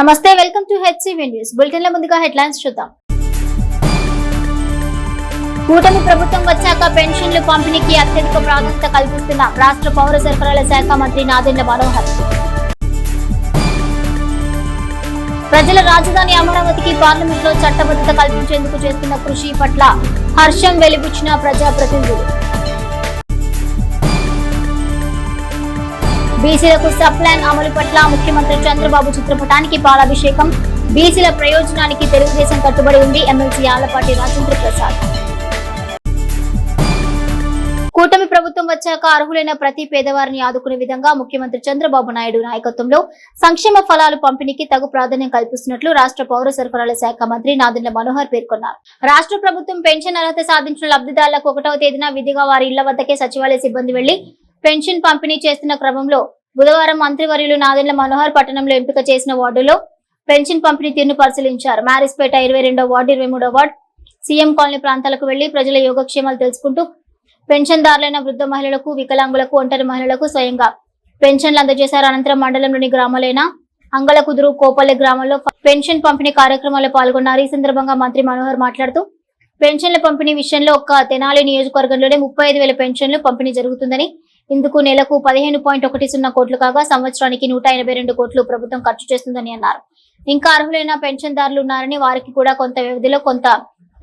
నమస్తే, welcome to HCV news బులెటిన్ల ముందుగా headlines చూద్దాం. కూటమి ప్రభుత్వం వచ్చాక పెన్షన్లు పంపిణీకి అత్యధిక ప్రాధాన్యత కల్పిస్తున్న రాష్ట్ర పౌర సరఫరాల శాఖ మంత్రి నాదెండ్ల మనోహర్. ప్రజల రాజధాని అమరావతికి పార్లమెంట్లో చట్టబద్ధత కల్పించేందుకు చేస్తున్న కృషి పట్ల హర్షం వెలిబుచ్చిన ప్రజాప్రతినిధులు. బీసీలకు సబ్ ప్లాన్ అమలు పట్ల ముఖ్యమంత్రి చంద్రబాబు చిత్రపటానికి పాలాభిషేకం. బీసీల ప్రయోజనానికి తెలుగుదేశం కట్టుబడి ఉంది. ఎమ్మెల్సీ ఆళ్లపాటి రాజేంద్ర ప్రసాద్. కూటమి ప్రభుత్వం వచ్చాక అర్హులైన ప్రతి పేదవారిని ఆదుకునే విధంగా ముఖ్యమంత్రి చంద్రబాబు నాయుడు నాయకత్వంలో సంక్షేమ ఫలాలు పంపిణీకి తగు ప్రాధాన్యం కల్పిస్తున్నట్లు రాష్ట్ర పౌర సరఫరాల శాఖ మంత్రి నాదెండ్ల మనోహర్ పేర్కొన్నారు. రాష్ట్ర ప్రభుత్వం పెన్షన్ అర్హత సాధించిన లబ్ధిదారులకు 1వ తేదీన విధిగా వారి ఇళ్ల వద్దకే సచివాలయ సిబ్బంది వెళ్లి పెన్షన్ పంపిణీ చేస్తున్న క్రమంలో బుధవారం మంత్రివర్యులు నాదెండ్ల మనోహర్ పట్టణంలో ఎంపిక చేసిన వార్డులో పెన్షన్ పంపిణీ తీరును పరిశీలించారు. మ్యారేజ్పేట 22వ వార్డు, 23వ వార్డు, సీఎం కాలనీ ప్రాంతాలకు వెళ్లి ప్రజల యోగక్షేమాలు తెలుసుకుంటూ పెన్షన్దారులైన వృద్ధ మహిళలకు, వికలాంగులకు, ఒంటరి మహిళలకు స్వయంగా పెన్షన్లు అందజేశారు. అనంతరం మండలంలోని గ్రామాలైన అంగళకుదురు, కోపల్లె గ్రామాల్లో పెన్షన్ పంపిణీ కార్యక్రమాల్లో పాల్గొన్నారు. ఈ సందర్భంగా మంత్రి మనోహర్ మాట్లాడుతూ పెన్షన్ల పంపిణీ విషయంలో ఒక్క తెనాలి నియోజకవర్గంలోనే 35,000 పెన్షన్లు పంపిణీ జరుగుతుందని, ఇందుకు నెలకు 15.10 కోట్లు కాగా సంవత్సరానికి 182 కోట్లు ప్రభుత్వం ఖర్చు చేస్తుందని అన్నారు. ఇంకా అర్హులైన పెన్షన్దారులు ఉన్నారని, వారికి కూడా కొంత వ్యవధిలో కొంత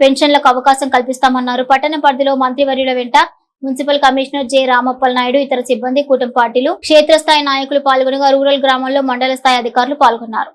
పెన్షన్లకు అవకాశం కల్పిస్తామన్నారు. పట్టణ పరిధిలో మంత్రివర్యుల వెంట మున్సిపల్ కమిషనర్ జె రామప్పల్ నాయుడు, ఇతర సిబ్బంది, కూటమి పార్టీలు, క్షేత్రస్థాయి నాయకులు పాల్గొనగా రూరల్ గ్రామాల్లో మండల స్థాయి అధికారులు పాల్గొన్నారు.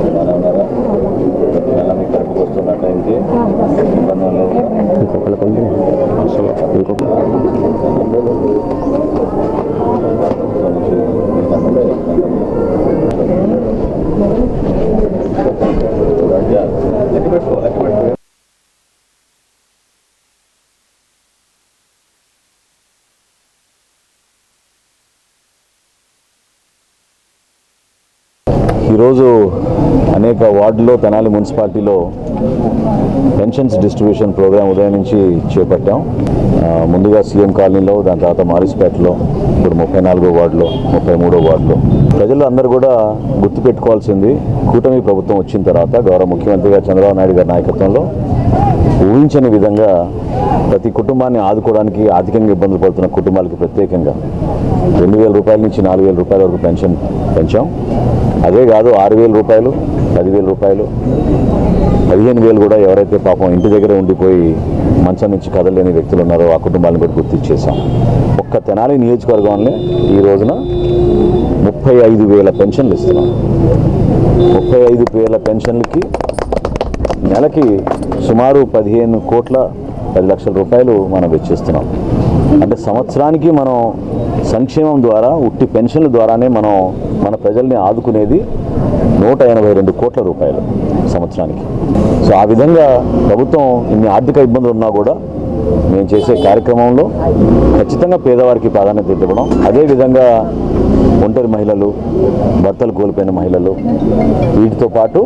ఈరోజు అనేక వార్డుల్లో తెనాలి మున్సిపాలిటీలో పెన్షన్స్ డిస్ట్రిబ్యూషన్ ప్రోగ్రాం ఉదయం నుంచి చేపట్టాం. ముందుగా సీఎం కాలనీలో, దాని తర్వాత మారిస్పేటలో, ఇప్పుడు 34వ వార్డులో, 33వ వార్డులో. ప్రజలు అందరూ కూడా గుర్తుపెట్టుకోవాల్సింది, కూటమి ప్రభుత్వం వచ్చిన తర్వాత గౌరవ ముఖ్యమంత్రిగా చంద్రబాబు నాయుడు గారి నాయకత్వంలో ఊహించని విధంగా ప్రతి కుటుంబాన్ని ఆదుకోవడానికి ఆర్థికంగా ఇబ్బందులు పడుతున్న కుటుంబాలకి ప్రత్యేకంగా 2,000 రూపాయల నుంచి 4,000 రూపాయల వరకు పెన్షన్ పెంచాం. అదే కాదు, 6,000 రూపాయలు, 10,000 రూపాయలు, 15,000 కూడా ఎవరైతే పాపం ఇంటి దగ్గర ఉండిపోయి మంచం నుంచి కదలలేని వ్యక్తులు ఉన్నారో ఆ కుటుంబాలను కూడా గుర్తించేసాం. ఒక్క తెనాలి నియోజకవర్గంలో ఈ రోజున 35,000 పెన్షన్లు ఇస్తున్నాం. 35,000 పెన్షన్లకి నెలకి సుమారు 15 కోట్ల 10 లక్షల రూపాయలు మనం వెచ్చిస్తున్నాం. అంటే సంవత్సరానికి మనం సంక్షేమం ద్వారా, ఉట్టి పెన్షన్ల ద్వారానే మనం మన ప్రజల్ని ఆదుకునేది 182 కోట్ల రూపాయలు సంవత్సరానికి. సో ఆ విధంగా ప్రభుత్వం ఇన్ని ఆర్థిక ఇబ్బందులు ఉన్నా కూడా మేము చేసే కార్యక్రమంలో ఖచ్చితంగా పేదవారికి ప్రాధాన్యత ఇవ్వడం, అదేవిధంగా ఒంటరి మహిళలు, భర్తలు కోల్పోయిన మహిళలు, వీటితో పాటు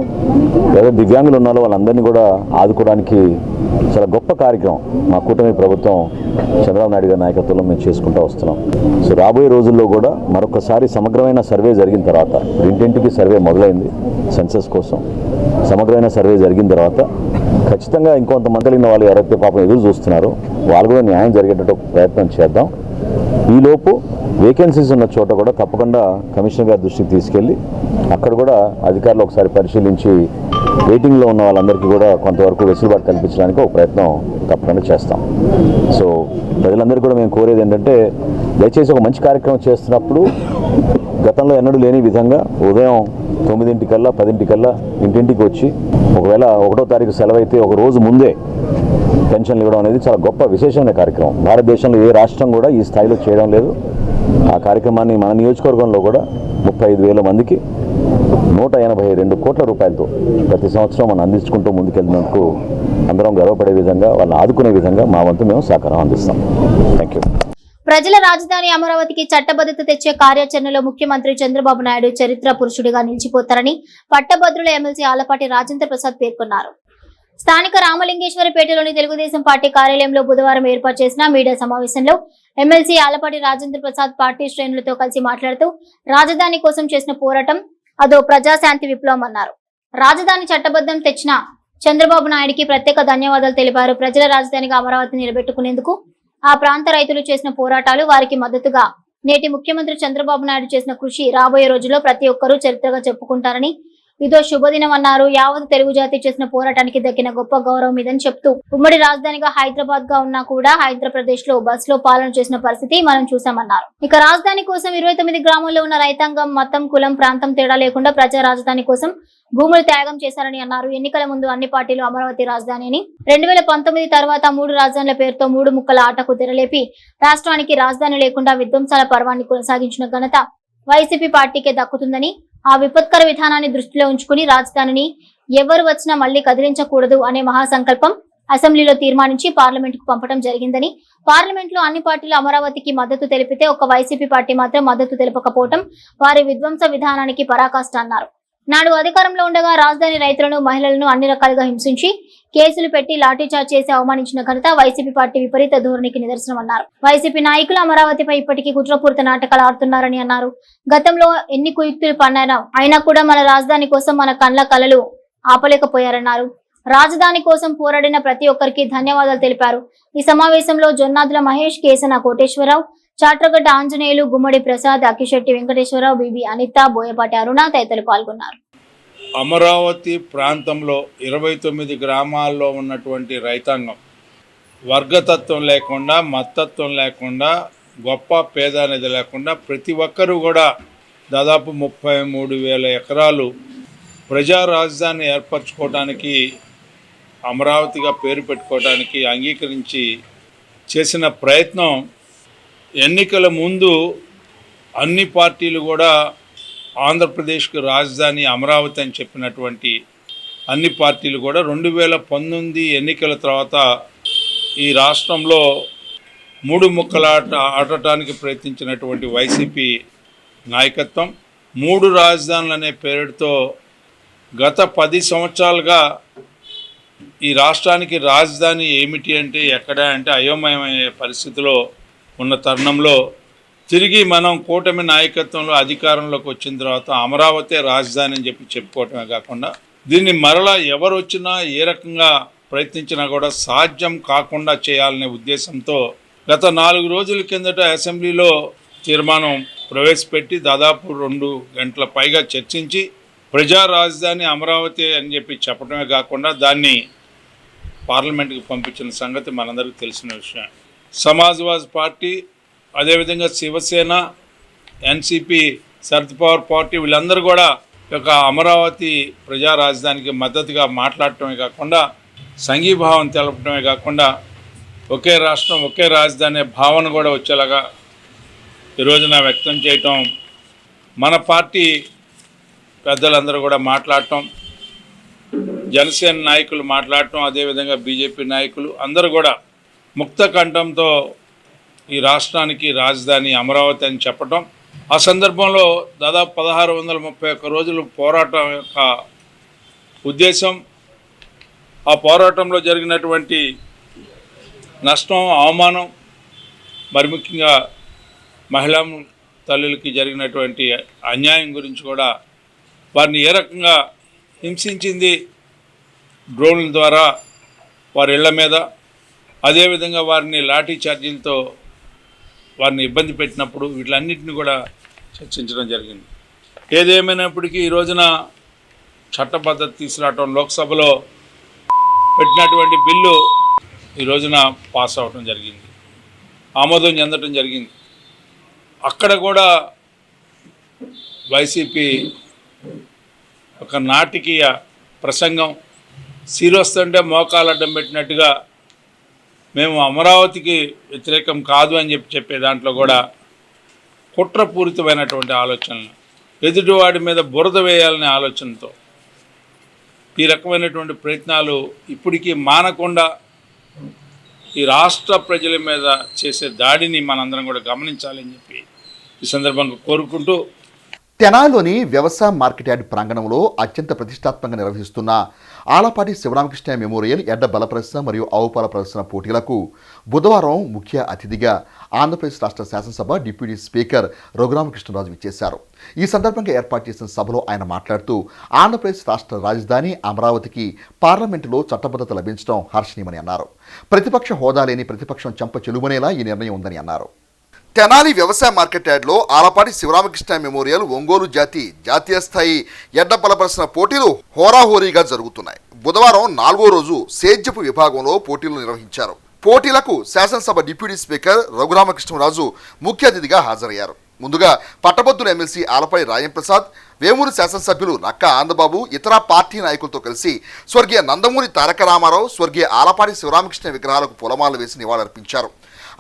ఎవరైతే దివ్యాంగులు ఉన్నారో వాళ్ళందరినీ కూడా ఆదుకోవడానికి చాలా గొప్ప కార్యక్రమం మా కూటమి ప్రభుత్వం చంద్రబాబు నాయుడు గారి నాయకత్వంలో మేము చేసుకుంటూ వస్తున్నాం. సో రాబోయే రోజుల్లో కూడా మరొకసారి సమగ్రమైన సర్వే జరిగిన తర్వాత, ఇంటింటికి సర్వే మొదలైంది సెన్సస్ కోసం, సమగ్రమైన సర్వే జరిగిన తర్వాత ఖచ్చితంగా ఇంకొంతమంది వాళ్ళు ఎవరైతే పాపం ఎదురు చూస్తున్నారో వాళ్ళు కూడా న్యాయం జరిగేటట్టు ప్రయత్నం చేద్దాం. ఈలోపు వేకెన్సీస్ ఉన్న చోట కూడా తప్పకుండా కమిషనర్ గారి దృష్టికి తీసుకెళ్ళి అక్కడ కూడా అధికారులు ఒకసారి పరిశీలించి వెయిటింగ్లో ఉన్న వాళ్ళందరికీ కూడా కొంతవరకు వెసులుబాటు కల్పించడానికి ఒక ప్రయత్నం తప్పకుండా చేస్తాం. సో ప్రజలందరికీ కూడా మేము కోరేది ఏంటంటే, దయచేసి ఒక మంచి కార్యక్రమం చేస్తున్నప్పుడు గతంలో ఎన్నడూ లేని విధంగా ఉదయం 9 10 ఇంటింటికి వచ్చి, ఒకవేళ 1వ తారీఖు సెలవు అయితే ఒక రోజు ముందే పెన్షన్లు ఇవ్వడం అనేది చాలా గొప్ప విశేషమైన కార్యక్రమం. భారతదేశంలో ఏ రాష్ట్రం కూడా ఈ స్థాయిలో చేయడం లేదు. ఆ కార్యక్రమాన్ని మన నియోజకవర్గంలో కూడా 35,000 మందికి 182 కోట్ల రూపాయలతో ప్రతి సంవత్సరం మనం అందించుకుంటూ ముందుకెళ్ళినందుకు అందరం గర్వపడే విధంగా, వాళ్ళని ఆదుకునే విధంగా మా వంతు మేము సహకారం అందిస్తాం. Thank you. ప్రజల రాజధాని అమరావతికి చట్టబద్ధత తెచ్చే కార్యాచరణలో ముఖ్యమంత్రి చంద్రబాబు నాయుడు చరిత్ర పురుషుడిగా నిలిచిపోతారని పట్టభద్రుల ఎమ్మెల్సీ ఆళ్లపాటి రాజేంద్ర ప్రసాద్ పేర్కొన్నారు. స్థానిక రామలింగేశ్వరపేటలోని తెలుగుదేశం పార్టీ కార్యాలయంలో బుధవారం ఏర్పాటు చేసిన మీడియా సమావేశంలో ఎమ్మెల్సీ ఆళ్లపాటి రాజేంద్ర ప్రసాద్ పార్టీ శ్రేణులతో కలిసి మాట్లాడుతూ రాజధాని కోసం చేసిన పోరాటం అదో ప్రజాశాంతి విప్లవం అన్నారు. రాజధాని చట్టబద్ధం తెచ్చిన చంద్రబాబు నాయుడికి ప్రత్యేక ధన్యవాదాలు తెలిపారు. ప్రజల రాజధానిగా అమరావతి నిలబెట్టుకునేందుకు ఆ ప్రాంత రైతులు చేసిన పోరాటాలు, వారికి మద్దతుగా నేటి ముఖ్యమంత్రి చంద్రబాబు నాయుడు చేసిన కృషి రాబోయే రోజుల్లో ప్రతి ఒక్కరూ చరిత్రగా చెప్పుకుంటారని, ఇదో శుభదినం అన్నారు. యావత్ తెలుగు జాతి చేసిన పోరాటానికి దక్కిన గొప్ప గౌరవం ఇదని చెప్తూ, ఉమ్మడి రాజధానిగా హైదరాబాద్ గా ఉన్నా కూడా ఆంధ్రప్రదేశ్ లో బస్ లో పాలన చేసిన పరిస్థితి మనం చూసామన్నారు. ఇక రాజధాని కోసం 29 గ్రామాల్లో ఉన్న రైతాంగం మతం, కులం, ప్రాంతం తేడా లేకుండా ప్రజా రాజధాని కోసం భూములు త్యాగం చేశారని అన్నారు. ఎన్నికల ముందు అన్ని పార్టీలు అమరావతి రాజధాని అని, 2019 తర్వాత 3 రాజధానుల పేరుతో 3 ముక్కల ఆటకు తెరలేపి రాష్ట్రానికి రాజధాని లేకుండా విధ్వంసాల పర్వాన్ని కొనసాగించిన ఘనత వైసీపీ పార్టీకే దక్కుతుందని, ఆ విపత్కర విధానాన్ని దృష్టిలో ఉంచుకుని రాజధానిని ఎవరు వచ్చినా మళ్లీ కదిలించకూడదు అనే మహాసంకల్పం అసెంబ్లీలో తీర్మానించి పార్లమెంట్ కు పంపడం జరిగిందని, పార్లమెంట్ లో అన్ని పార్టీలు అమరావతికి మద్దతు తెలిపితే ఒక్క వైసీపీ పార్టీ మాత్రం మద్దతు తెలపకపోవడం వారి విధ్వంస విధానానికి పరాకాష్ట అన్నారు. నాడు అధికారంలో ఉండగా రాజధాని రైతులను, మహిళలను అన్ని రకాలుగా హింసించి కేసులు పెట్టి లాఠీచార్జ్ చేసి అవమానించిన ఘనత వైసీపీ పార్టీ విపరీత ధోరణికి నిదర్శనమన్నారు. వైసీపీ నాయకులు అమరావతిపై ఇప్పటికీ కుట్రపూరిత నాటకాలు ఆడుతున్నారని అన్నారు. గతంలో ఎన్ని కుయుక్తులు పన్నారా అయినా కూడా మన రాజధాని కోసం మన కళ్ళలు ఆపలేకపోయారన్నారు. రాజధాని కోసం పోరాడిన ప్రతి ఒక్కరికి ధన్యవాదాలు తెలిపారు. ఈ సమావేశంలో జొన్నాదుల మహేష్, కేసన కోటేశ్వరరావు, చాట్రగడ్డ ఆంజనేయులు, గుమ్మడి ప్రసాద్, అక్కిశెట్టి వెంకటేశ్వరరావు, బిబి అనిత, బోయపాటి అరుణ తదితరులు పాల్గొన్నారు. అమరావతి ప్రాంతంలో 29 గ్రామాల్లో ఉన్నటువంటి రైతాంగం వర్గతత్వం లేకుండా, మతత్వం లేకుండా, గొప్ప పేద అనేది లేకుండా ప్రతి ఒక్కరూ కూడా దాదాపు 33,000 ఎకరాలు ప్రజా రాజధాని ఏర్పరచుకోవడానికి, అమరావతిగా పేరు పెట్టుకోవడానికి అంగీకరించి చేసిన ప్రయత్నం ఎన్నికల ముందు అన్ని పార్టీలు కూడా ఆంధ్రప్రదేశ్కు రాజధాని అమరావతి అని చెప్పినటువంటి అన్ని పార్టీలు కూడా 2019 ఎన్నికల తర్వాత ఈ రాష్ట్రంలో 3 ముక్కల ఆడటానికి ప్రయత్నించినటువంటి వైసీపీ నాయకత్వం 3 రాజధానులు అనే పేరుతో గత 10 సంవత్సరాలుగా ఈ రాష్ట్రానికి రాజధాని ఏమిటి అంటే ఎక్కడ అంటే అయోమయమయ్యే పరిస్థితిలో ఉన్న తరుణంలో తిరిగి మనం కూటమి నాయకత్వంలో అధికారంలోకి వచ్చిన తర్వాత అమరావతి రాజధాని అని చెప్పుకోవటమే కాకుండా దీన్ని మరలా ఎవరు వచ్చినా ఏ రకంగా ప్రయత్నించినా కూడా సాధ్యం కాకుండా చేయాలనే ఉద్దేశంతో గత 4 రోజుల కిందట అసెంబ్లీలో తీర్మానం ప్రవేశపెట్టి దాదాపు 2 గంటల పైగా చర్చించి ప్రజా రాజధాని అమరావతి అని చెప్పడమే కాకుండా దాన్ని పార్లమెంట్కి పంపించిన సంగతి మనందరికీ తెలిసిన విషయం. సమాజ్వాదీ పార్టీ, అదేవిధంగా శివసేన, ఎన్సిపి, శరద్ పవార్ పార్టీ వీళ్ళందరూ కూడా యొక్క అమరావతి ప్రజా రాజధానికి మద్దతుగా మాట్లాడటమే కాకుండా, సంఘీభావం తెలపడమే కాకుండా ఒకే రాష్ట్రం ఒకే రాజధాని భావన కూడా వచ్చేలాగా ఈ రోజున వ్యక్తం చేయటం, మన పార్టీ పెద్దలందరూ కూడా మాట్లాడటం, జనసేన నాయకులు మాట్లాడటం, అదేవిధంగా బీజేపీ నాయకులు అందరూ కూడా ముక్త కంఠంతో ఈ రాష్ట్రానికి రాజధాని అమరావతి అని చెప్పటం, ఆ సందర్భంలో దాదాపు 1631 రోజులు పోరాటం యొక్క ఉద్దేశం, ఆ పోరాటంలో జరిగినటువంటి నష్టం, అవమానం, మరి ముఖ్యంగా మహిళా తల్లులకి జరిగినటువంటి అన్యాయం గురించి కూడా, వారిని ఏ రకంగా హింసించింది డ్రోన్ల ద్వారా వారి ఇళ్ల మీద, అదేవిధంగా వారిని లాఠీ చార్జీలతో వారిని ఇబ్బంది పెట్టినప్పుడు వీటిలన్నింటినీ కూడా చర్చించడం జరిగింది. ఏదేమైనప్పటికీ ఈ రోజున చట్టబద్ధత తీసుకురావటం, లోక్సభలో పెట్టినటువంటి బిల్లు ఈ రోజున పాస్ అవ్వటం జరిగింది, ఆమోదం చెందటం జరిగింది. అక్కడ కూడా వైసీపీ ఒక నాటకీయ ప్రసంగం, సీరొస్తుంటే మోకాలు అడ్డం పెట్టినట్టుగా మేము అమరావతికి వ్యతిరేకం కాదు అని చెప్పే దాంట్లో కూడా కుట్రపూరితమైనటువంటి ఆలోచనలు, ఎదుటివాడి మీద బురద వేయాలనే ఆలోచనతో ఈ రకమైనటువంటి ప్రయత్నాలు ఇప్పటికీ మానకుండా ఈ రాష్ట్ర ప్రజల మీద చేసే దాడిని మనందరం కూడా గమనించాలని చెప్పి ఈ సందర్భంగా కోరుకుంటూ, తెనాలిలోని వ్యవసాయ మార్కెట్ యార్డ్ ప్రాంగణంలో అత్యంత ప్రతిష్టాత్మకంగా నిర్వహిస్తున్న ఆలపాటి శివరామకృష్ణ మెమోరియల్ ఎడ్ల బల ప్రదర్శన మరియు ఆవుపాల ప్రదర్శన పోటీలకు బుధవారం ముఖ్య అతిథిగా ఆంధ్రప్రదేశ్ రాష్ట్ర శాసనసభ డిప్యూటీ స్పీకర్ రఘురామకృష్ణరాజు విచ్చేశారు. ఈ సందర్భంగా ఏర్పాటు చేసిన సభలో ఆయన మాట్లాడుతూ ఆంధ్రప్రదేశ్ రాష్ట్ర రాజధాని అమరావతికి పార్లమెంటులో చట్టబద్ధత లభించడం హర్షణీయమని అన్నారు. ప్రతిపక్ష హోదా లేని ప్రతిపక్షం చెంప చెలుమనేలా ఈ నిర్ణయం ఉందని అన్నారు. తెనాలి వ్యవసాయ మార్కెట్ యార్డ్లో ఆలపాటి శివరామకృష్ణ మెమోరియల్ ఒంగోలు జాతీయ స్థాయి ఎడ్ల బల ప్రదర్శన పోటీలు హోరాహోరీగా జరుగుతున్నాయి. బుధవారం 4వ రోజు సేద్యపు విభాగంలో పోటీలు నిర్వహించారు. పోటీలకు శాసనసభ డిప్యూటీ స్పీకర్ రఘురామకృష్ణరాజు ముఖ్య అతిథిగా హాజరయ్యారు. ముందుగా పట్టభద్రుల ఎమ్మెల్సీ ఆలపాటి రాజంప్రసాద్, వేమూరు శాసనసభ్యులు నక్కా ఆనందబాబు ఇతర పార్టీ నాయకులతో కలిసి స్వర్గీయ నందమూరి తారక రామారావు, స్వర్గీయ ఆలపాటి శివరామకృష్ణ విగ్రహాలకు పూలమాలలు వేసి నివాళులర్పించారు.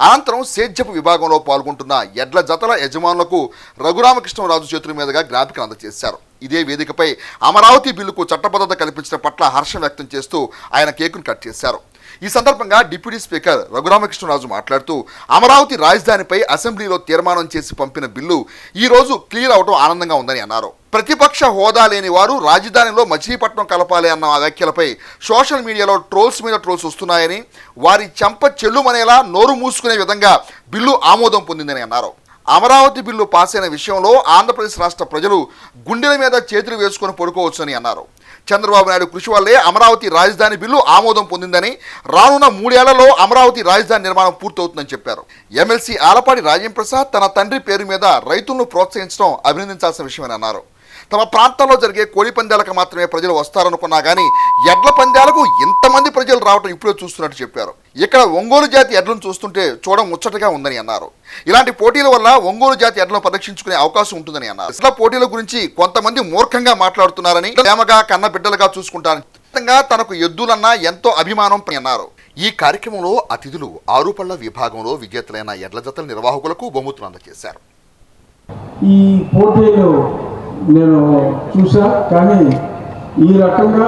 అనంతరం సేద్యపు విభాగంలో పాల్గొంటున్న ఎడ్ల జతల యజమానులకు రఘురామకృష్ణరాజు చేతుల మీదుగా జ్ఞాపికను అందజేశారు. ఇదే వేదికపై అమరావతి బిల్లుకు చట్టబద్ధత కల్పించడం పట్ల హర్షం వ్యక్తం చేస్తూ ఆయన కేకును కట్ చేశారు. ఈ సందర్భంగా డిప్యూటీ స్పీకర్ రఘురామకృష్ణరాజు మాట్లాడుతూ అమరావతి రాజధానిపై అసెంబ్లీలో తీర్మానం చేసి పంపిన బిల్లు ఈ రోజు క్లియర్ అవడం ఆనందంగా ఉందని అన్నారు. ప్రతిపక్ష హోదా లేని వారు రాజధానిలో మచిలీపట్నం కలపాలి అన్న వ్యాఖ్యలపై సోషల్ మీడియాలో ట్రోల్స్ మీద ట్రోల్స్ వస్తున్నాయని, వారి చెంప చెల్లుమనేలా నోరు మూసుకునే విధంగా బిల్లు ఆమోదం పొందిందని అన్నారు. అమరావతి బిల్లు పాస్ అయిన విషయంలో ఆంధ్రప్రదేశ్ రాష్ట్ర ప్రజలు గుండెల మీద చేతులు వేసుకొని పడుకోవచ్చని అన్నారు. చంద్రబాబు నాయుడు కృషి వల్లే అమరావతి రాజధాని బిల్లు ఆమోదం పొందిందని, రానున్న 3 ఏళ్లలో అమరావతి రాజధాని నిర్మాణం పూర్తవుతుందని చెప్పారు. ఎమ్మెల్సీ ఆలపాటి రాజంప్రసాద్ తన తండ్రి పేరు మీద రైతులను ప్రోత్సహించడం అభినందించాల్సిన విషయమని అన్నారు. తమ ప్రాంతంలో జరిగే కోడి పందాలకు మాత్రమే ప్రజలు వస్తారనుకున్నా కానీ ఎడ్ల పందాలకు ఇంతమంది ప్రజలు రావడం ఇప్పుడే చూస్తున్నట్టు చెప్పారు. ఇక్కడ ఒంగోలు జాతి ఎడ్లను చూస్తుంటే చూడడం ముచ్చటగా ఉందని అన్నారు. ఇలాంటి పోటీల వల్ల ఒంగోలు జాతి ఎడ్లను పరీక్షించుకునే అవకాశం ఉంటుందని అన్నారు. ఇట్లా పోటీల గురించి కొంతమంది మూర్ఖంగా మాట్లాడుతున్నారని, ప్రేమగా కన్న బిడ్డలుగా చూసుకుంటారని, తనకు ఎద్దులన్నా ఎంతో అభిమానం అన్నారు. ఈ కార్యక్రమంలో అతిథులు ఆరుపళ్ల విభాగంలో విజేతలైన ఎడ్ల జతల నిర్వాహకులకు బహుమతులు అందజేశారు. ఈ పోటీలు నేను చూసా, కానీ ఈ రకంగా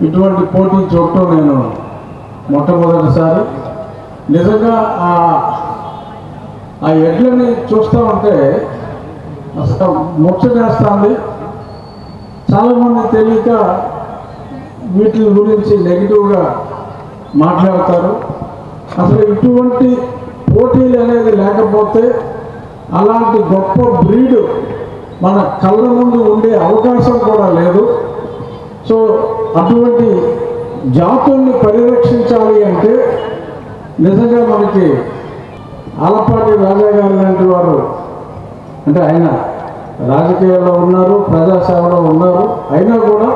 ఇటువంటి పోటీ చూడటం నేను మొట్టమొదటిసారి. నిజంగా ఆ ఎడ్లని చూస్తూ ఉంటే అసలు ముచ్చటేస్తుంది. చాలామంది తెలియక వీటి గురించి నెగిటివ్గా మాట్లాడతారు. అసలు ఇటువంటి పోటీలు అనేది లేకపోతే అలాంటి గొప్ప బ్రీడ్ మన కళ్ళ ముందు ఉండే అవకాశం కూడా లేదు. సో అటువంటి జాతుల్ని పరిరక్షించాలి అంటే నిజంగా మనకి ఆలపాటి రాజా గారు లాంటి వారు, అంటే ఆయన రాజకీయాల్లో ఉన్నారు, ప్రజాసేవలో ఉన్నారు, అయినా కూడా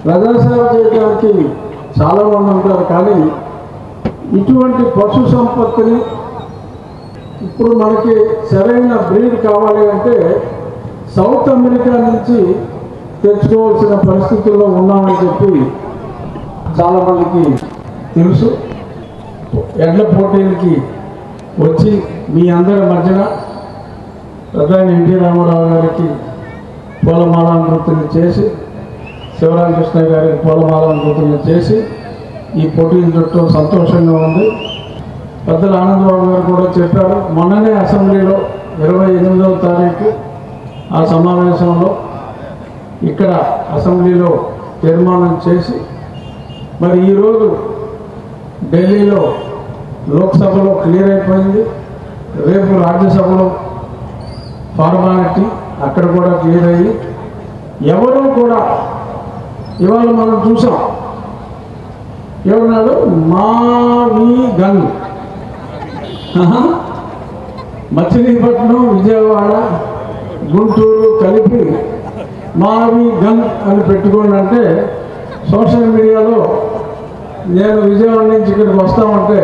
ప్రజాసేవ చేయడానికి చాలామంది ఉంటారు. కానీ ఇటువంటి పశు సంపత్తిని ఇప్పుడు మనకి సరైన బ్రీడ్ కావాలి అంటే సౌత్ అమెరికా నుంచి తెచ్చుకోవాల్సిన పరిస్థితుల్లో ఉన్నామని చెప్పి చాలామందికి తెలుసు. ఎడ్ల పోటీలకి వచ్చి మీ అందరి మధ్యన ప్రధాని ఎన్టీ రామారావు గారికి పూలమాలాకృతులు చేసి, శివరామకృష్ణ గారికి పూలమాలాకృతులు చేసి ఈ పోటీలు చుట్టూ సంతోషంగా ఉంది. పెద్దలు ఆనందబాబు గారు కూడా చెప్పారు, మొన్ననే అసెంబ్లీలో 28వ తారీఖు ఆ సమావేశంలో ఇక్కడ అసెంబ్లీలో తీర్మానం చేసి, మరి ఈరోజు ఢిల్లీలో లోక్సభలో క్లియర్ అయిపోయింది. రేపు రాజ్యసభలో ఫార్మాలిటీ అక్కడ కూడా క్లియర్ అయ్యి, ఎవరూ కూడా ఇవాళ మనం చూసాం, ఏమన్నాడు, మావి గన్, మచిలీపట్నం, విజయవాడ, గుంటూరు కలిపి మావి గన్ అని పెట్టుకోండి అంటే సోషల్ మీడియాలో నేను విజయవాడ నుంచి ఇక్కడికి వస్తామంటే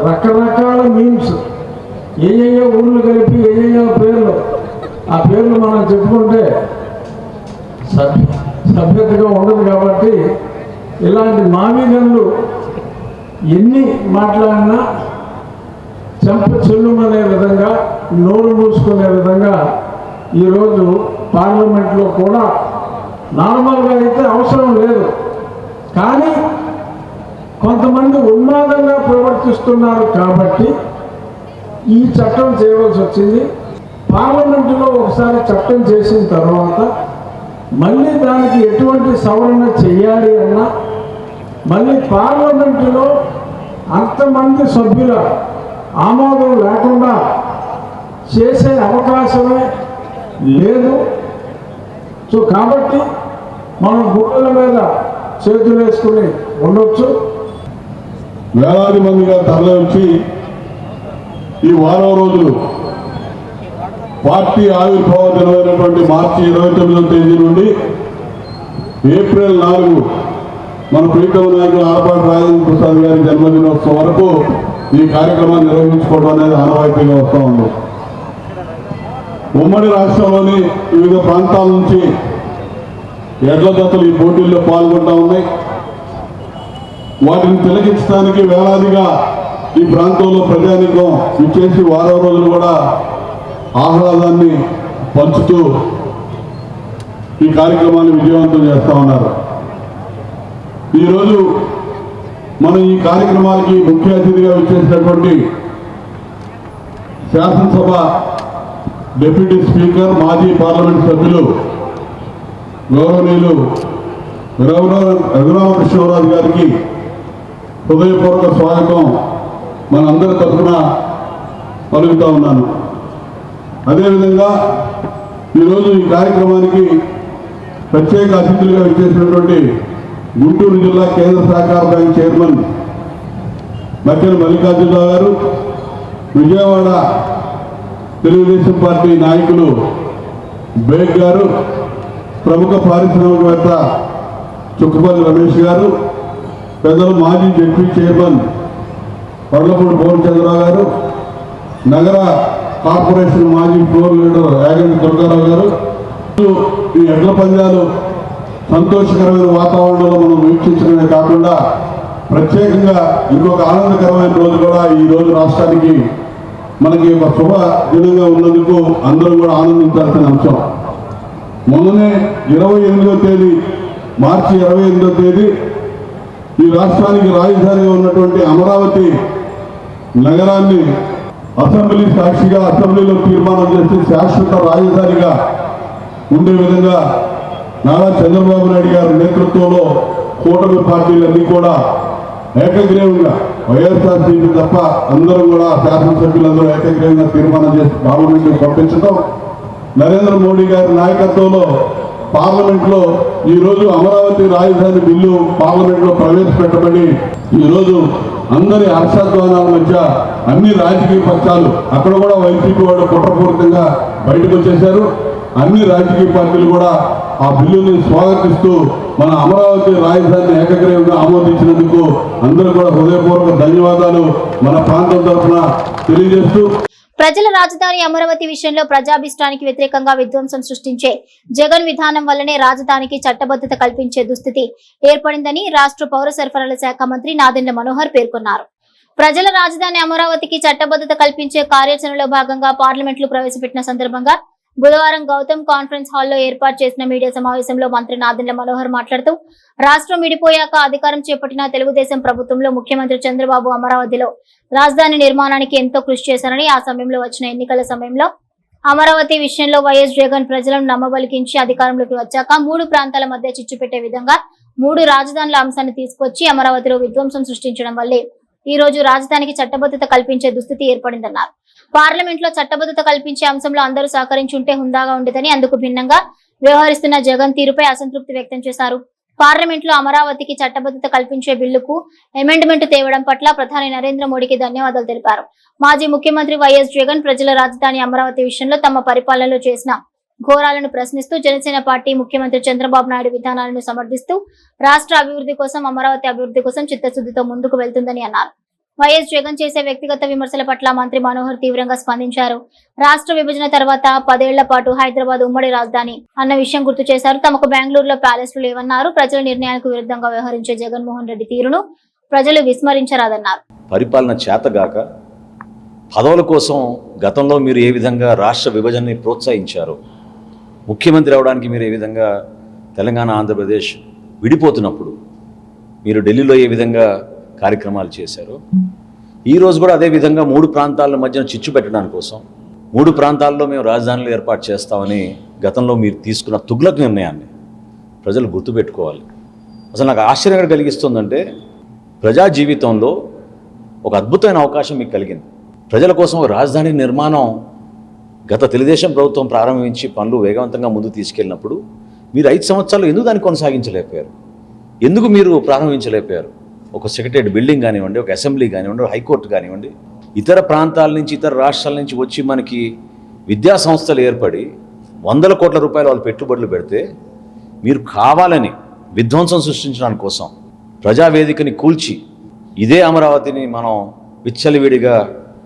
రకరకాల మీమ్స్, ఏయో ఊళ్ళు కలిపి ఏయో పేర్లు, ఆ పేర్లు మనం చెప్పుకుంటే సభ్యతగా ఉండదు. కాబట్టి ఇలాంటి మావి గన్లు ఎన్ని మాట్లాడినా చెంప చెల్లుమనే విధంగా, నోరు మూసుకునే విధంగా ఈరోజు పార్లమెంట్లో కూడా నార్మల్గా అయితే అవసరం లేదు, కానీ కొంతమంది ఉన్మాదంగా ప్రవర్తిస్తున్నారు కాబట్టి ఈ చట్టం చేయవలసి వచ్చింది. పార్లమెంటులో ఒకసారి చట్టం చేసిన తర్వాత మళ్ళీ దానికి ఎటువంటి సవరణ చేయాలి అన్నా మళ్ళీ పార్లమెంటులో అంతమంది సభ్యుల ఆమోదం లేకుండా చేసే అవకాశమే లేదు. సో కాబట్టి మనం గుడ్డల మీద చేతులు వేసుకుని ఉండొచ్చు. వేలాది మందిగా తరలివచ్చి ఈ వారం రోజులు పార్టీ ఆవిర్భావ దినమైనటువంటి మార్చి 29వ తేదీ నుండి ఏప్రిల్ 4 మన ప్రీతమ నాయకులు ఆలపాటి రాజేంద్ర ప్రసాద్ గారి జన్మదినోత్సవం వరకు ఈ కార్యక్రమాన్ని నిర్వహించుకోవడం అనేది ఆనవాయితీగా వస్తూ ఉంది. ఉమ్మడి రాష్ట్రంలోని వివిధ ప్రాంతాల నుంచి ఎడ్ల జతలు ఈ పోటీల్లో పాల్గొంటూ ఉన్నాయి. వాటిని తిలకించడానికి వేలాదిగా ఈ ప్రాంతంలో ప్రజానీకం ఇచ్చేసి వారం రోజులు కూడా ఆహ్లాదాన్ని పంచుతూ ఈ కార్యక్రమాన్ని విజయవంతం చేస్తూ ఉన్నారు. ఈరోజు మనం ఈ కార్యక్రమానికి ముఖ్య అతిథిగా వచ్చేసినటువంటి శాసనసభ డిప్యూటీ స్పీకర్ మాజీ పార్లమెంట్ సభ్యులు గౌరవనీయులు రఘురామకృష్ణరాజు గారికి హృదయపూర్వక స్వాగతం మనందరి తరఫున పలుకుతా ఉన్నాను. అదేవిధంగా ఈరోజు ఈ కార్యక్రమానికి ప్రత్యేక అతిథులుగా వచ్చేసినటువంటి గుంటూరు జిల్లా కేంద్ర సహకార బ్యాంక్ చైర్మన్ మక్కెన మల్లికార్జునరావు గారు, విజయవాడ తెలుగుదేశం పార్టీ నాయకులు బేగ్ గారు, ప్రముఖ పారిశ్రామికవేత్త చుక్కపల్లి రమేష్ గారు, పెద్దలు మాజీ జడ్పీ చైర్మన్ పర్లపూడి పూర్ణచంద్రరావు గారు, నగర కార్పొరేషన్ మాజీ ఫ్లోర్ లీడర్ యాగంటి దుర్గారావు గారు. ఈ ఎడ్ల పందాలు సంతోషకరమైన వాతావరణంలో మనం వీక్షించడమే కాకుండా ప్రత్యేకంగా ఇంకొక ఆనందకరమైన రోజు కూడా ఈ రోజు రాష్ట్రానికి మనకి ఒక శుభ దినంగా ఉన్నందుకు అందరూ కూడా ఆనందించాల్సిన అంశం. మొన్ననే 28వ తేదీ మార్చి 28వ తేదీ ఈ రాష్ట్రానికి రాజధానిగా ఉన్నటువంటి అమరావతి నగరాన్ని అసెంబ్లీ సాక్షిగా అసెంబ్లీలో తీర్మానం చేసి శాశ్వత రాజధానిగా ఉండే విధంగా నారా చంద్రబాబు నాయుడు గారి నేతృత్వంలో కూటమి పార్టీలన్నీ కూడా ఏకగ్రీవంగా, వైఎస్ఆర్సీపీ తప్ప అందరూ కూడా శాసనసభ్యులందరూ ఏకగ్రీవంగా తీర్మానం చేసి పార్లమెంట్కి పంపించడం, నరేంద్ర మోడీ గారి నాయకత్వంలో పార్లమెంట్లో ఈరోజు అమరావతి రాజధాని బిల్లు పార్లమెంట్లో ప్రవేశపెట్టబడి ఈరోజు అందరి హర్షధ్వానాల మధ్య అన్ని రాజకీయ పక్షాలు, అక్కడ కూడా వైసీపీ వాళ్ళు కుట్రపూరితంగా బయటకు వచ్చేశారు. అన్ని రాజకీయ పార్టీలు కూడా ఆ బిల్లుని స్వాగతిస్తూ మన అమరావతి రాజధానిని ఏకగ్రీవంగా ఆమోదించినందుకు అందరూ కూడా హృదయపూర్వక ధన్యవాదాలు మన ప్రాంతం తరఫున తెలియజేస్తూ, ప్రజల రాజధాని అమరావతి విషయంలో ప్రజాభిష్టానికి వ్యతిరేకంగా విధ్వంసం సృష్టించే జగన్ విధానం వల్లనే రాజధానికి చట్టబద్ధత కల్పించే దుస్థితి ఏర్పడిందని రాష్ట్ర పౌర సరఫరాల శాఖ మంత్రి నాదెండ్ల మనోహర్ పేర్కొన్నారు. ప్రజల రాజధాని అమరావతికి చట్టబద్ధత కల్పించే కార్యాచరణలో భాగంగా పార్లమెంట్లో ప్రవేశపెట్టిన సందర్భంగా బుధవారం గౌతమ్ కాన్ఫరెన్స్ హాల్లో ఏర్పాటు చేసిన మీడియా సమావేశంలో మంత్రి నాదెండ్ల మనోహర్ మాట్లాడుతూ, రాష్ట్రం విడిపోయాక అధికారం చేపట్టిన తెలుగుదేశం ప్రభుత్వంలో ముఖ్యమంత్రి చంద్రబాబు అమరావతిలో రాజధాని నిర్మాణానికి ఎంతో కృషి చేశారని, ఆ సమయంలో వచ్చిన ఎన్నికల సమయంలో అమరావతి విషయంలో వైఎస్ జగన్ ప్రజలను నమ్మబలికించి అధికారంలోకి వచ్చాక 3 ప్రాంతాల మధ్య చిచ్చు పెట్టే విధంగా 3 రాజధానుల అంశాన్ని తీసుకొచ్చి అమరావతిలో విధ్వంసం సృష్టించడం వల్లే ఈ రోజు రాజధానికి చట్టబద్ధత కల్పించే దుస్థితి ఏర్పడిందన్నారు. పార్లమెంట్ లో చట్టబద్ధత కల్పించే అంశంలో అందరూ సహకరించుంటే హుందాగా ఉండేదని, అందుకు భిన్నంగా వ్యవహరిస్తున్న జగన్ తీరుపై అసంతృప్తి వ్యక్తం చేశారు. పార్లమెంట్ లో అమరావతికి చట్టబద్ధత కల్పించే బిల్లుకు అమెండ్మెంట్ తేవడం పట్ల ప్రధాని నరేంద్ర మోడీకి ధన్యవాదాలు తెలిపారు. మాజీ ముఖ్యమంత్రి వైఎస్ జగన్ ప్రజల రాజధాని అమరావతి విషయంలో తమ పరిపాలనలో చేసిన ఘోరాలను ప్రశ్నిస్తూ జనసేన పార్టీ ముఖ్యమంత్రి చంద్రబాబు నాయుడు విధానాలను సమర్థిస్తూ రాష్ట్ర అభివృద్ధి కోసం, అమరావతి అభివృద్ధి కోసం చిత్తశుద్ధితో ముందుకు వెళ్తుందని అన్నారు. వైఎస్ జగన్ చేసే వ్యక్తిగత విమర్శల పట్ల మంత్రి మనోహర్ తీవ్రంగా స్పందించారు. రాష్ట్ర విభజన తర్వాత 10 ఏళ్ల పాటు హైదరాబాద్ ఉమ్మడి రాజధాని అన్న విషయం గుర్తు చేశారు. తమకు బెంగళూరులో ప్యాలెస్లు లేవన్నారు. ప్రజల నిర్ణయానికి విరుద్ధంగా వ్యవహరించే జగన్మోహన్ రెడ్డి తీరును ప్రజలు విస్మరించరాదన్నారు. పరిపాలన చేతగాక పదవుల కోసం గతంలో మీరు ఏ విధంగా రాష్ట్ర విభజనని ప్రోత్సహించారు, ముఖ్యమంత్రి అవడానికి మీరు ఏ విధంగా తెలంగాణ ఆంధ్రప్రదేశ్ విడిపోతున్నప్పుడు మీరు ఢిల్లీలో ఏ విధంగా కార్యక్రమాలు చేశారు, ఈరోజు కూడా అదే విధంగా 3 ప్రాంతాల మధ్యన చిచ్చు పెట్టడానికి కోసం 3 ప్రాంతాల్లో మేము రాజధానులు ఏర్పాటు చేస్తామని గతంలో మీరు తీసుకున్న తుగ్లక్ నిర్ణయాన్ని ప్రజలు గుర్తుపెట్టుకోవాలి. అసలు నాకు ఆశ్చర్యం కలిగిస్తుందంటే ప్రజా జీవితంలో ఒక అద్భుతమైన అవకాశం మీకు కలిగింది. ప్రజల కోసం రాజధాని నిర్మాణం గత తెలుగుదేశం ప్రభుత్వం ప్రారంభించి పనులు వేగవంతంగా ముందుకు తీసుకెళ్ళినప్పుడు మీరు 5 సంవత్సరాలు ఎందుకు దాన్ని కొనసాగించలేకపోయారు? ఎందుకు మీరు ప్రారంభించలేకపోయారు? ఒక సెక్రటరీ బిల్డింగ్ కానివ్వండి, ఒక అసెంబ్లీ కానివ్వండి, హైకోర్టు కానివ్వండి, ఇతర ప్రాంతాల నుంచి ఇతర రాష్ట్రాల నుంచి వచ్చి మనకి విద్యా సంస్థలు ఏర్పడి 100 కోట్ల రూపాయలు వాళ్ళు పెట్టుబడులు పెడితే మీరు కావాలని విధ్వంసం సృష్టించడానికి కోసం ప్రజావేదికని కూల్చి ఇదే అమరావతిని మనం విచ్చలవిడిగా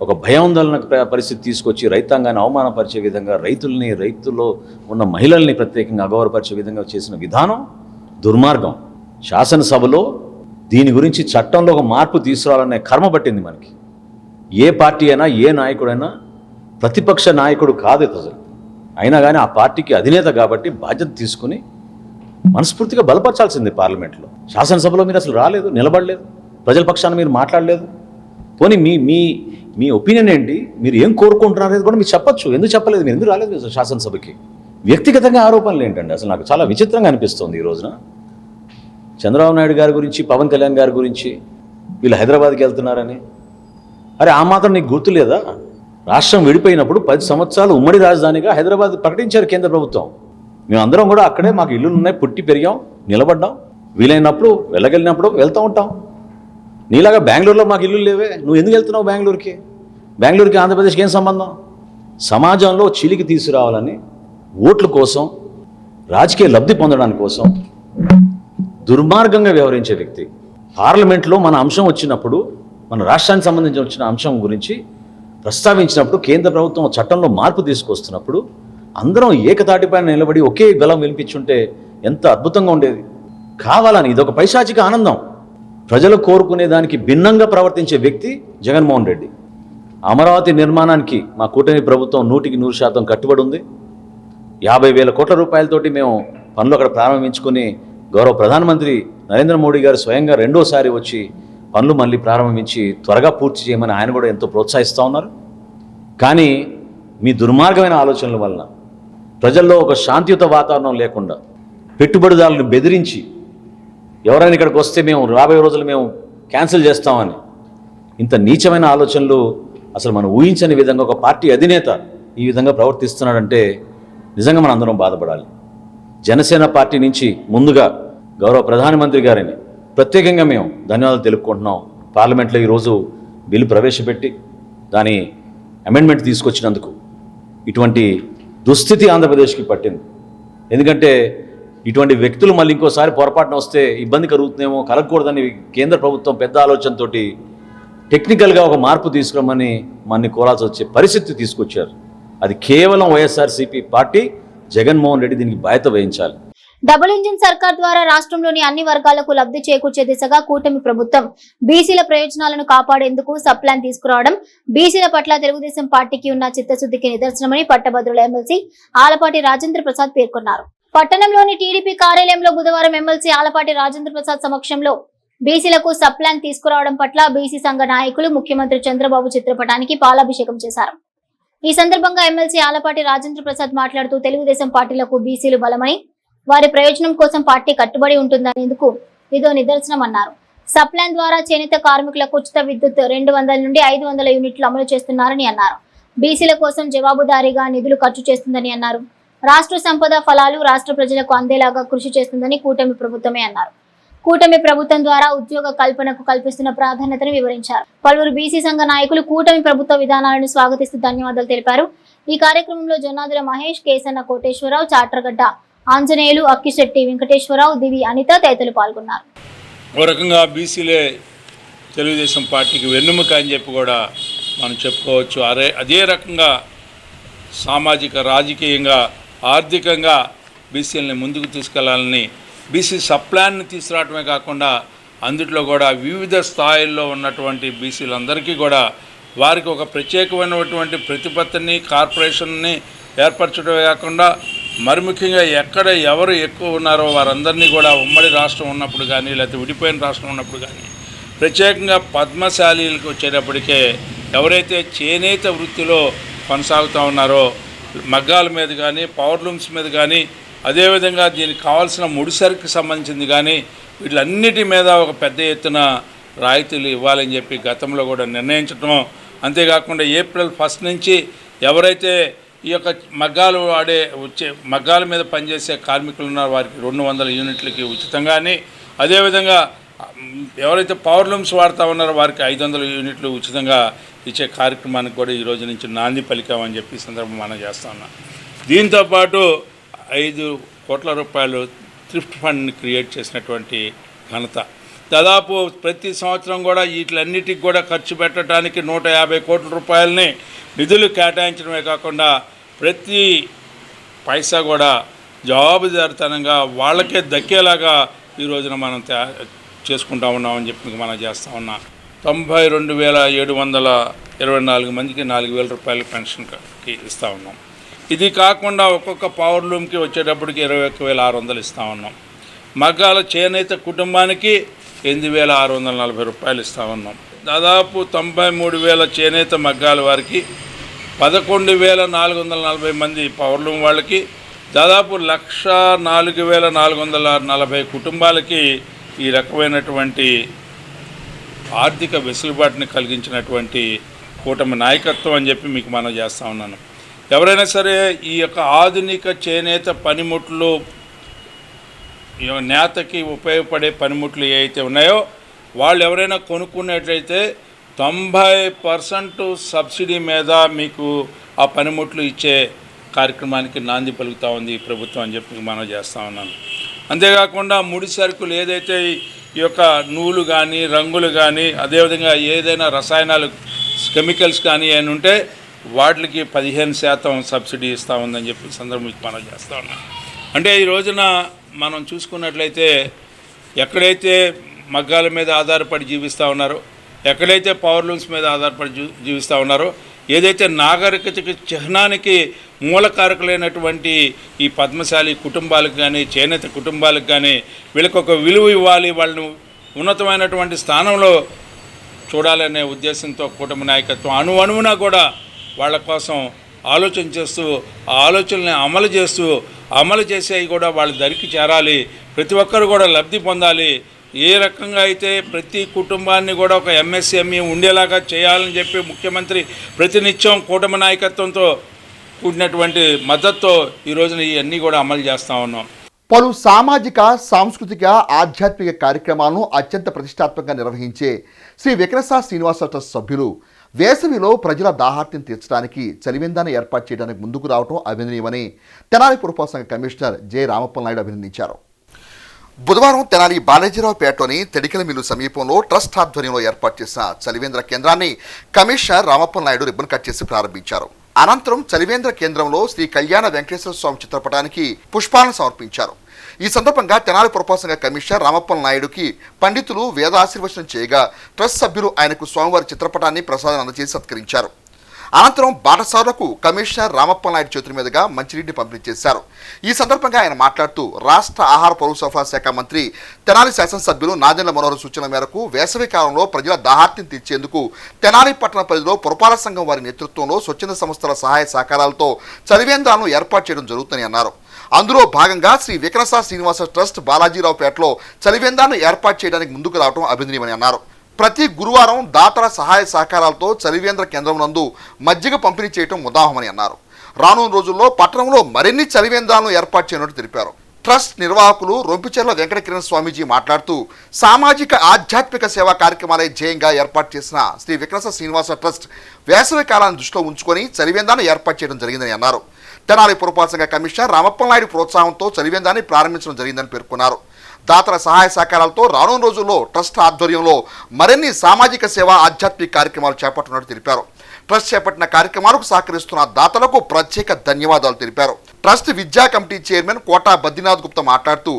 ఒక భయాందోళన పరిస్థితి తీసుకొచ్చి రైతాంగాన్ని అవమానపరిచే విధంగా రైతుల్లో ఉన్న మహిళల్ని ప్రత్యేకంగా అగౌరవపరిచే విధంగా చేసిన విధానం దుర్మార్గం. శాసనసభలో దీని గురించి చట్టంలో ఒక మార్పు తీసుకురావాలనే కర్మ పట్టింది మనకి. ఏ పార్టీ అయినా ఏ నాయకుడైనా ప్రతిపక్ష నాయకుడు కాదు ప్రజలు అయినా కానీ ఆ పార్టీకి అధినేత కాబట్టి బాధ్యత తీసుకుని మనస్ఫూర్తిగా బలపరచాల్సింది పార్లమెంట్లో. శాసనసభలో మీరు అసలు రాలేదు, నిలబడలేదు, ప్రజల పక్షాన మీరు మాట్లాడలేదు. పోనీ మీ మీ మీ ఒపీనియన్ ఏంటి, మీరు ఏం కోరుకుంటున్నారు అనేది కూడా మీరు చెప్పచ్చు. ఎందుకు చెప్పలేదు? మీరు ఎందుకు రాలేదు శాసనసభకి? వ్యక్తిగతంగా ఆరోపణలు ఏంటండి? అసలు నాకు చాలా విచిత్రంగా అనిపిస్తుంది ఈ రోజున. చంద్రబాబు నాయుడు గారి గురించి, పవన్ కళ్యాణ్ గారి గురించి వీళ్ళు హైదరాబాద్కి వెళ్తున్నారని, అరే ఆ మాత్రం నీకు గుర్తు లేదా? రాష్ట్రం విడిపోయినప్పుడు 10 సంవత్సరాలు ఉమ్మడి రాజధానిగా హైదరాబాద్ ప్రకటించారు కేంద్ర ప్రభుత్వం. మేమందరం కూడా అక్కడే, మాకు ఇల్లులు ఉన్నాయి, పుట్టి పెరిగాం, నిలబడ్డాం, వీలైనప్పుడు వెళ్ళగలిగినప్పుడు వెళ్తూ ఉంటాం. నీలాగా బెంగళూరులో మాకు ఇల్లు లేవే, నువ్వు ఎందుకు వెళ్తున్నావు బెంగళూరుకి? బెంగళూరుకి ఆంధ్రప్రదేశ్కి ఏం సంబంధం? సమాజంలో చీలికి తీసుకురావాలని ఓట్ల కోసం, రాజకీయ లబ్ధి పొందడానికి కోసం దుర్మార్గంగా వ్యవహరించే వ్యక్తి. పార్లమెంట్లో మన అంశం వచ్చినప్పుడు, మన రాష్ట్రానికి సంబంధించి వచ్చిన అంశం గురించి ప్రస్తావించినప్పుడు, కేంద్ర ప్రభుత్వం చట్టంలో మార్పు తీసుకొస్తున్నప్పుడు అందరం ఏకతాటిపైన నిలబడి ఒకే గలం వినిపించుంటే ఎంత అద్భుతంగా ఉండేది. కావాలని ఇదొక పైశాచిక ఆనందం. ప్రజలు కోరుకునే దానికి భిన్నంగా ప్రవర్తించే వ్యక్తి జగన్మోహన్ రెడ్డి. అమరావతి నిర్మాణానికి మా కూటమి ప్రభుత్వం 100% కట్టుబడి ఉంది. 50,000 కోట్ల రూపాయలతోటి మేము పనులు అక్కడ ప్రారంభించుకుని గౌరవ ప్రధానమంత్రి నరేంద్ర మోడీ గారు స్వయంగా రెండోసారి వచ్చి పనులు మళ్ళీ ప్రారంభించి త్వరగా పూర్తి చేయమని ఆయన కూడా ఎంతో ప్రోత్సహిస్తూ ఉన్నారు. కానీ మీ దుర్మార్గమైన ఆలోచనల వలన ప్రజల్లో ఒక శాంతియుత వాతావరణం లేకుండా పెట్టుబడిదారులను బెదిరించి ఎవరైనా ఇక్కడికి వస్తే మేము రాబోయే రోజులు మేము క్యాన్సిల్ చేస్తామని ఇంత నీచమైన ఆలోచనలు అసలు మనం ఊహించని విధంగా ఒక పార్టీ అధినేత ఈ విధంగా ప్రవర్తిస్తున్నాడంటే నిజంగా మనం అందరం బాధపడాలి. జనసేన పార్టీ నుంచి ముందుగా గౌరవ ప్రధానమంత్రి గారిని ప్రత్యేకంగా మేము ధన్యవాదాలు తెలుపుకుంటున్నాం. పార్లమెంట్లో ఈరోజు బిల్లు ప్రవేశపెట్టి దాని అమెండ్మెంట్ తీసుకొచ్చినందుకు. ఇటువంటి దుస్థితి ఆంధ్రప్రదేశ్కి పట్టింది. ఎందుకంటే ఇటువంటి వ్యక్తులు మళ్ళీ ఇంకోసారి పొరపాటున వస్తే ఇబ్బంది కలుగుతుందేమో, కలగకూడదని కేంద్ర ప్రభుత్వం పెద్ద ఆలోచనతోటి టెక్నికల్గా ఒక మార్పు తీసుకురమ్మని మన్ని కోరాల్సి వచ్చే పరిస్థితి తీసుకొచ్చారు. అది కేవలం వైఎస్ఆర్సీపీ పార్టీ, జగన్మోహన్ రెడ్డి దీనికి బాధ్యత వహించాలి. డబుల్ ఇంజిన్ సర్కార్ ద్వారా రాష్ట్రంలోని అన్ని వర్గాలకు లబ్ధి చేకూర్చే దిశగా కూటమి ప్రభుత్వం బీసీల ప్రయోజనాలను కాపాడేందుకు సబ్ ప్లాన్ తీసుకురావడం బీసీల పట్ల తెలుగుదేశం పార్టీకి ఉన్న చిత్తశుద్ధికి నిదర్శనమని పట్టభద్రుల ఎమ్మెల్సీ ఆలపాటి రాజేంద్ర ప్రసాద్ పేర్కొన్నారు. పట్టణంలోని టీడీపీ కార్యాలయంలో బుధవారం ఎమ్మెల్సీ ఆలపాటి రాజేంద్ర ప్రసాద్ సమక్షంలో బీసీలకు సబ్ ప్లాన్ తీసుకురావడం పట్ల బీసీ సంఘ నాయకులు ముఖ్యమంత్రి చంద్రబాబు చిత్రపటానికి పాలాభిషేకం చేశారు. ఈ సందర్భంగా ఎమ్మెల్సీ ఆలపాటి రాజేంద్ర ప్రసాద్ మాట్లాడుతూ తెలుగుదేశం పార్టీలకు బీసీలు బలమని, వారి ప్రయోజనం కోసం పార్టీ కట్టుబడి ఉంటుందనేందుకు ఇదో నిదర్శనమన్నారు. సబ్ ప్లాన్ ద్వారా చేనేత కార్మికులకు ఉచిత విద్యుత్ 200 నుండి 500 యూనిట్లు అమలు చేస్తున్నారని అన్నారు. బీసీల కోసం జవాబుదారీగా నిధులు ఖర్చు చేస్తుందని అన్నారు. రాష్ట్ర సంపద ఫలాలు రాష్ట్ర ప్రజలకు అందేలాగా కృషి చేస్తుందని కూటమి ప్రభుత్వమే అన్నారు. కూటమి ప్రభుత్వం ద్వారా ఉద్యోగ కల్పనకు కల్పిస్తున్న ప్రాధాన్యతను వివరించారు. పలువురు బీసీ సంఘ నాయకులు కూటమి ప్రభుత్వ విధానాలను స్వాగతిస్తూ ధన్యవాదాలు తెలిపారు. ఈ కార్యక్రమంలో జొన్నాదుల మహేష్, కేసన్న కోటేశ్వరరావు, చాట్రగడ్డ ఆంజనేయులు, అక్కిశెట్టి వెంకటేశ్వరరావు, దివి అనిత తదితరులు పాల్గొన్నారు. ఓ రకంగా బీసీలే తెలుగుదేశం పార్టీకి వెన్నుముక అని చెప్పి కూడా మనం చెప్పుకోవచ్చు. అదే రకంగా సామాజిక, రాజకీయంగా, ఆర్థికంగా బీసీలని ముందుకు తీసుకెళ్లాలని బీసీ సబ్ ప్లాన్ని తీసుకురావడమే కాకుండా అందుట్లో కూడా వివిధ స్థాయిల్లో ఉన్నటువంటి బీసీలందరికీ కూడా వారికి ఒక ప్రత్యేకమైనటువంటి ప్రతిపత్తిని, కార్పొరేషన్ని ఏర్పరచడమే కాకుండా మరి ముఖ్యంగా ఎక్కడ ఎవరు ఎక్కువ ఉన్నారో వారందరినీ కూడా ఉమ్మడి రాష్ట్రం ఉన్నప్పుడు కానీ లేకపోతే విడిపోయిన రాష్ట్రం ఉన్నప్పుడు కానీ ప్రత్యేకంగా పద్మశాలీలకు వచ్చేటప్పటికే ఎవరైతే చేనేత వృత్తిలో కొనసాగుతూ ఉన్నారో మగ్గాల మీద కానీ పవర్ లూమ్స్ మీద కానీ అదేవిధంగా దీనికి కావాల్సిన ముడిసరుకు సంబంధించింది కానీ వీటిలన్నిటి మీద ఒక పెద్ద ఎత్తున రాయితీలు ఇవ్వాలని చెప్పి గతంలో కూడా నిర్ణయించడం, అంతేకాకుండా ఏప్రిల్ 1 నుంచి ఎవరైతే ఈ యొక్క మగ్గాల మీద పనిచేసే కార్మికులు ఉన్నారో వారికి 200 యూనిట్లకి ఉచితంగాని, అదేవిధంగా ఎవరైతే పవర్ లూమ్స్ వాడుతూ ఉన్నారో వారికి 500 యూనిట్లు ఉచితంగా ఇచ్చే కార్యక్రమానికి కూడా ఈ రోజు నుంచి నాంది పలికామని చెప్పి ఈ సందర్భం మనం చేస్తూ ఉన్నాం. దీంతోపాటు 5 కోట్ల రూపాయలు థ్రిఫ్ట్ ఫండ్ని క్రియేట్ చేసినటువంటి ఘనత. దాదాపు ప్రతి సంవత్సరం కూడా వీటిలన్నిటికి కూడా ఖర్చు పెట్టడానికి 150 కోట్ల రూపాయలని నిధులు కేటాయించడమే కాకుండా ప్రతి పైసా కూడా జవాబుదారితనంగా వాళ్ళకే దక్కేలాగా ఈ రోజున మనం చేసుకుంటా ఉన్నామని చెప్పి మనం చేస్తూ ఉన్నాం. 92,724 మందికి 4,000 రూపాయల పెన్షన్కి ఇస్తూ ఉన్నాం. ఇది కాకుండా ఒక్కొక్క పవర్ లూమ్కి వచ్చేటప్పటికి 21,600 ఇస్తూ ఉన్నాం. మగ్గాల చేనేత కుటుంబానికి 8,640 రూపాయలు ఇస్తూ ఉన్నాం. దాదాపు 93,000 చేనేత మగ్గాల వారికి, 11,440 మంది పవర్ లూమ్ వాళ్ళకి, దాదాపు 1,04,440 కుటుంబాలకి ఈ రకమైనటువంటి ఆర్థిక వెసులుబాటుని కలిగించినటువంటి కూటమి నాయకత్వం అని చెప్పి మీకు మనం చేస్తూ ఉన్నాను. ఎవరైనా సరే ఈ యొక్క ఆధునిక చేనేత పనిముట్లు, నేతకి ఉపయోగపడే పనిముట్లు ఏవైతే ఉన్నాయో వాళ్ళు ఎవరైనా కొనుక్కున్నట్లయితే 90% సబ్సిడీ మీద మీకు ఆ పనిముట్లు ఇచ్చే కార్యక్రమానికి నాంది పలుకుతూ ఉంది ఈ ప్రభుత్వం అని చెప్పి మనం చేస్తూ ఉన్నాను. అంతేకాకుండా ముడి సరుకులు ఏదైతే ఈ యొక్క నూలు కానీ రంగులు కానీ అదేవిధంగా ఏదైనా రసాయనాలు కెమికల్స్ కానీ ఏమైనా ఉంటే వాటికి 15% సబ్సిడీ ఇస్తూ ఉందని చెప్పి సందర్భం మనం చేస్తూ ఉన్నాం. అంటే ఈ రోజున మనం చూసుకున్నట్లయితే ఎక్కడైతే మగ్గాల మీద ఆధారపడి జీవిస్తూ ఉన్నారో, ఎక్కడైతే పవర్ లూమ్స్ మీద ఆధారపడి జీవిస్తూ ఉన్నారో, ఏదైతే నాగరికతకి చిహ్నానికి మూలకారకులైనటువంటి ఈ పద్మశాలి కుటుంబాలకు కానీ చేనేత కుటుంబాలకు కానీ వీళ్ళకి ఒక విలువ ఇవ్వాలి, వాళ్ళను ఉన్నతమైనటువంటి స్థానంలో చూడాలనే ఉద్దేశంతో కూటమి నాయకత్వం అణువునా కూడా వాళ్ళ కోసం ఆలోచన చేస్తూ ఆ ఆలోచనల్ని అమలు చేసేవి కూడా వాళ్ళ దరికి చేరాలి, ప్రతి ఒక్కరు కూడా లబ్ధి పొందాలి. ఏ రకంగా అయితే ప్రతి కుటుంబాన్ని కూడా ఒక ఎంఎస్ఎంఈ ఉండేలాగా చేయాలని చెప్పి ముఖ్యమంత్రి ప్రతినిత్యం కూటమి నాయకత్వంతో కూడినటువంటి మద్దతుతో ఈ రోజున ఇవన్నీ కూడా అమలు చేస్తూ ఉన్నాం. పలు సామాజిక సాంస్కృతిక ఆధ్యాత్మిక కార్యక్రమాలను అత్యంత ప్రతిష్టాత్మకంగా నిర్వహించే శ్రీ వికనస శ్రీనివాస ట్రస్ట్ సభ్యులు వేసవిలో ప్రజల దాహార్తిని తీర్చడానికి చలివేందాన్ని ఏర్పాటు చేయడానికి ముందుకు రావడం అభినందనీయమని తెనాలి పురపాలక సంఘ కమిషనర్ జె రామప్పల్ నాయుడు అభినందించారు. బుధవారం తెనాలి బాలాజీరావుపేటలోని తెడికల మిల్లు సమీపంలో ట్రస్ట్ ఆధ్వర్యంలో ఏర్పాటు చేసిన చలివేంద్ర కేంద్రాన్ని కమిషనర్ రామప్పల్ నాయుడు రిబ్బన్ కట్ చేసి ప్రారంభించారు. అనంతరం చలివేంద్ర కేంద్రంలో శ్రీ కళ్యాణ వెంకటేశ్వర స్వామి చిత్రపటానికి పుష్పాలను సమర్పించారు. ఈ సందర్భంగా తెనాలి పురపాలక సంఘ కమిషనర్ రామప్పల్ నాయుడుకి పండితులు వేదాశీర్వచనం చేయగా ట్రస్ట్ సభ్యులు ఆయనకు స్వామివారి చిత్రపటాన్ని ప్రసాదం అందజేసి సత్కరించారు. అనంతరం బాటసారులకు కమిషనర్ రామప్పల్ నాయుడు చేతుల మీదుగా మంచినీటిని పంపిణీ చేశారు. ఈ సందర్భంగా ఆయన మాట్లాడుతూ రాష్ట్ర ఆహార పౌర సరఫరా శాఖ మంత్రి తెనాలి శాసనసభ్యులు నాదెండ్ల మనోహర్ సూచనల మేరకు వేసవి కాలంలో ప్రజల దాహార్తిని తీర్చేందుకు తెనాలి పట్టణ పరిధిలో పురపాలక సంఘం వారి నేతృత్వంలో స్వచ్ఛంద సంస్థల సహాయ సహకారాలతో చలివేంద్రాలను ఏర్పాటు చేయడం జరుగుతుందని అన్నారు. అందులో భాగంగా శ్రీ వికనస శ్రీనివాస ట్రస్ట్ బాలాజీరావుపేటలో చలివేంద్రాన్ని ఏర్పాటు చేయడానికి ముందుకు రావడం అభినందనీయమని అన్నారు. ప్రతి గురువారం దాతల సహాయ సహకారాలతో చలివేంద్ర కేంద్రం నందు మజ్జిగ పంపిణీ చేయడం ఉదాహమని అన్నారు. రానున్న రోజుల్లో పట్టణంలో మరిన్ని చలివేంద్రాలను ఏర్పాటు చేయనున్నట్టు తెలిపారు. ట్రస్ట్ నిర్వాహకులు రొంపిచెర్ల వెంకట కిరణ్ స్వామీజీ మాట్లాడుతూ సామాజిక ఆధ్యాత్మిక సేవా కార్యక్రమాలే ధ్యేయంగా ఏర్పాటు చేసిన శ్రీ వికనస శ్రీనివాస ట్రస్ట్ వేసవి కాలాన్ని దృష్టిలో ఉంచుకొని చలివేంద్రాన్ని ఏర్పాటు చేయడం జరిగిందని అన్నారు. తెనాలి పురపాలక సంఘ కమిషనర్ రామప్పల్ నాయుడు ప్రోత్సాహంతో చలివేంద్రాన్ని ప్రారంభించడం జరిగిందని పేర్కొన్నారు. దాతల సహాయ సహకారాలతో రానున్న రోజుల్లో ట్రస్ట్ ఆధ్వర్యంలో మరిన్ని సామాజిక సేవా ఆధ్యాత్మిక కార్యక్రమాలు చేపట్టినట్టు తెలిపారు. ట్రస్ట్ చేపట్టిన కార్యక్రమాలకు సహకరిస్తున్న దాతలకు ప్రత్యేక ధన్యవాదాలు తెలిపారు. ట్రస్ట్ విద్యా కమిటీ చైర్మన్ కోటా బద్రీనాథ్ గుప్తా మాట్లాడుతూ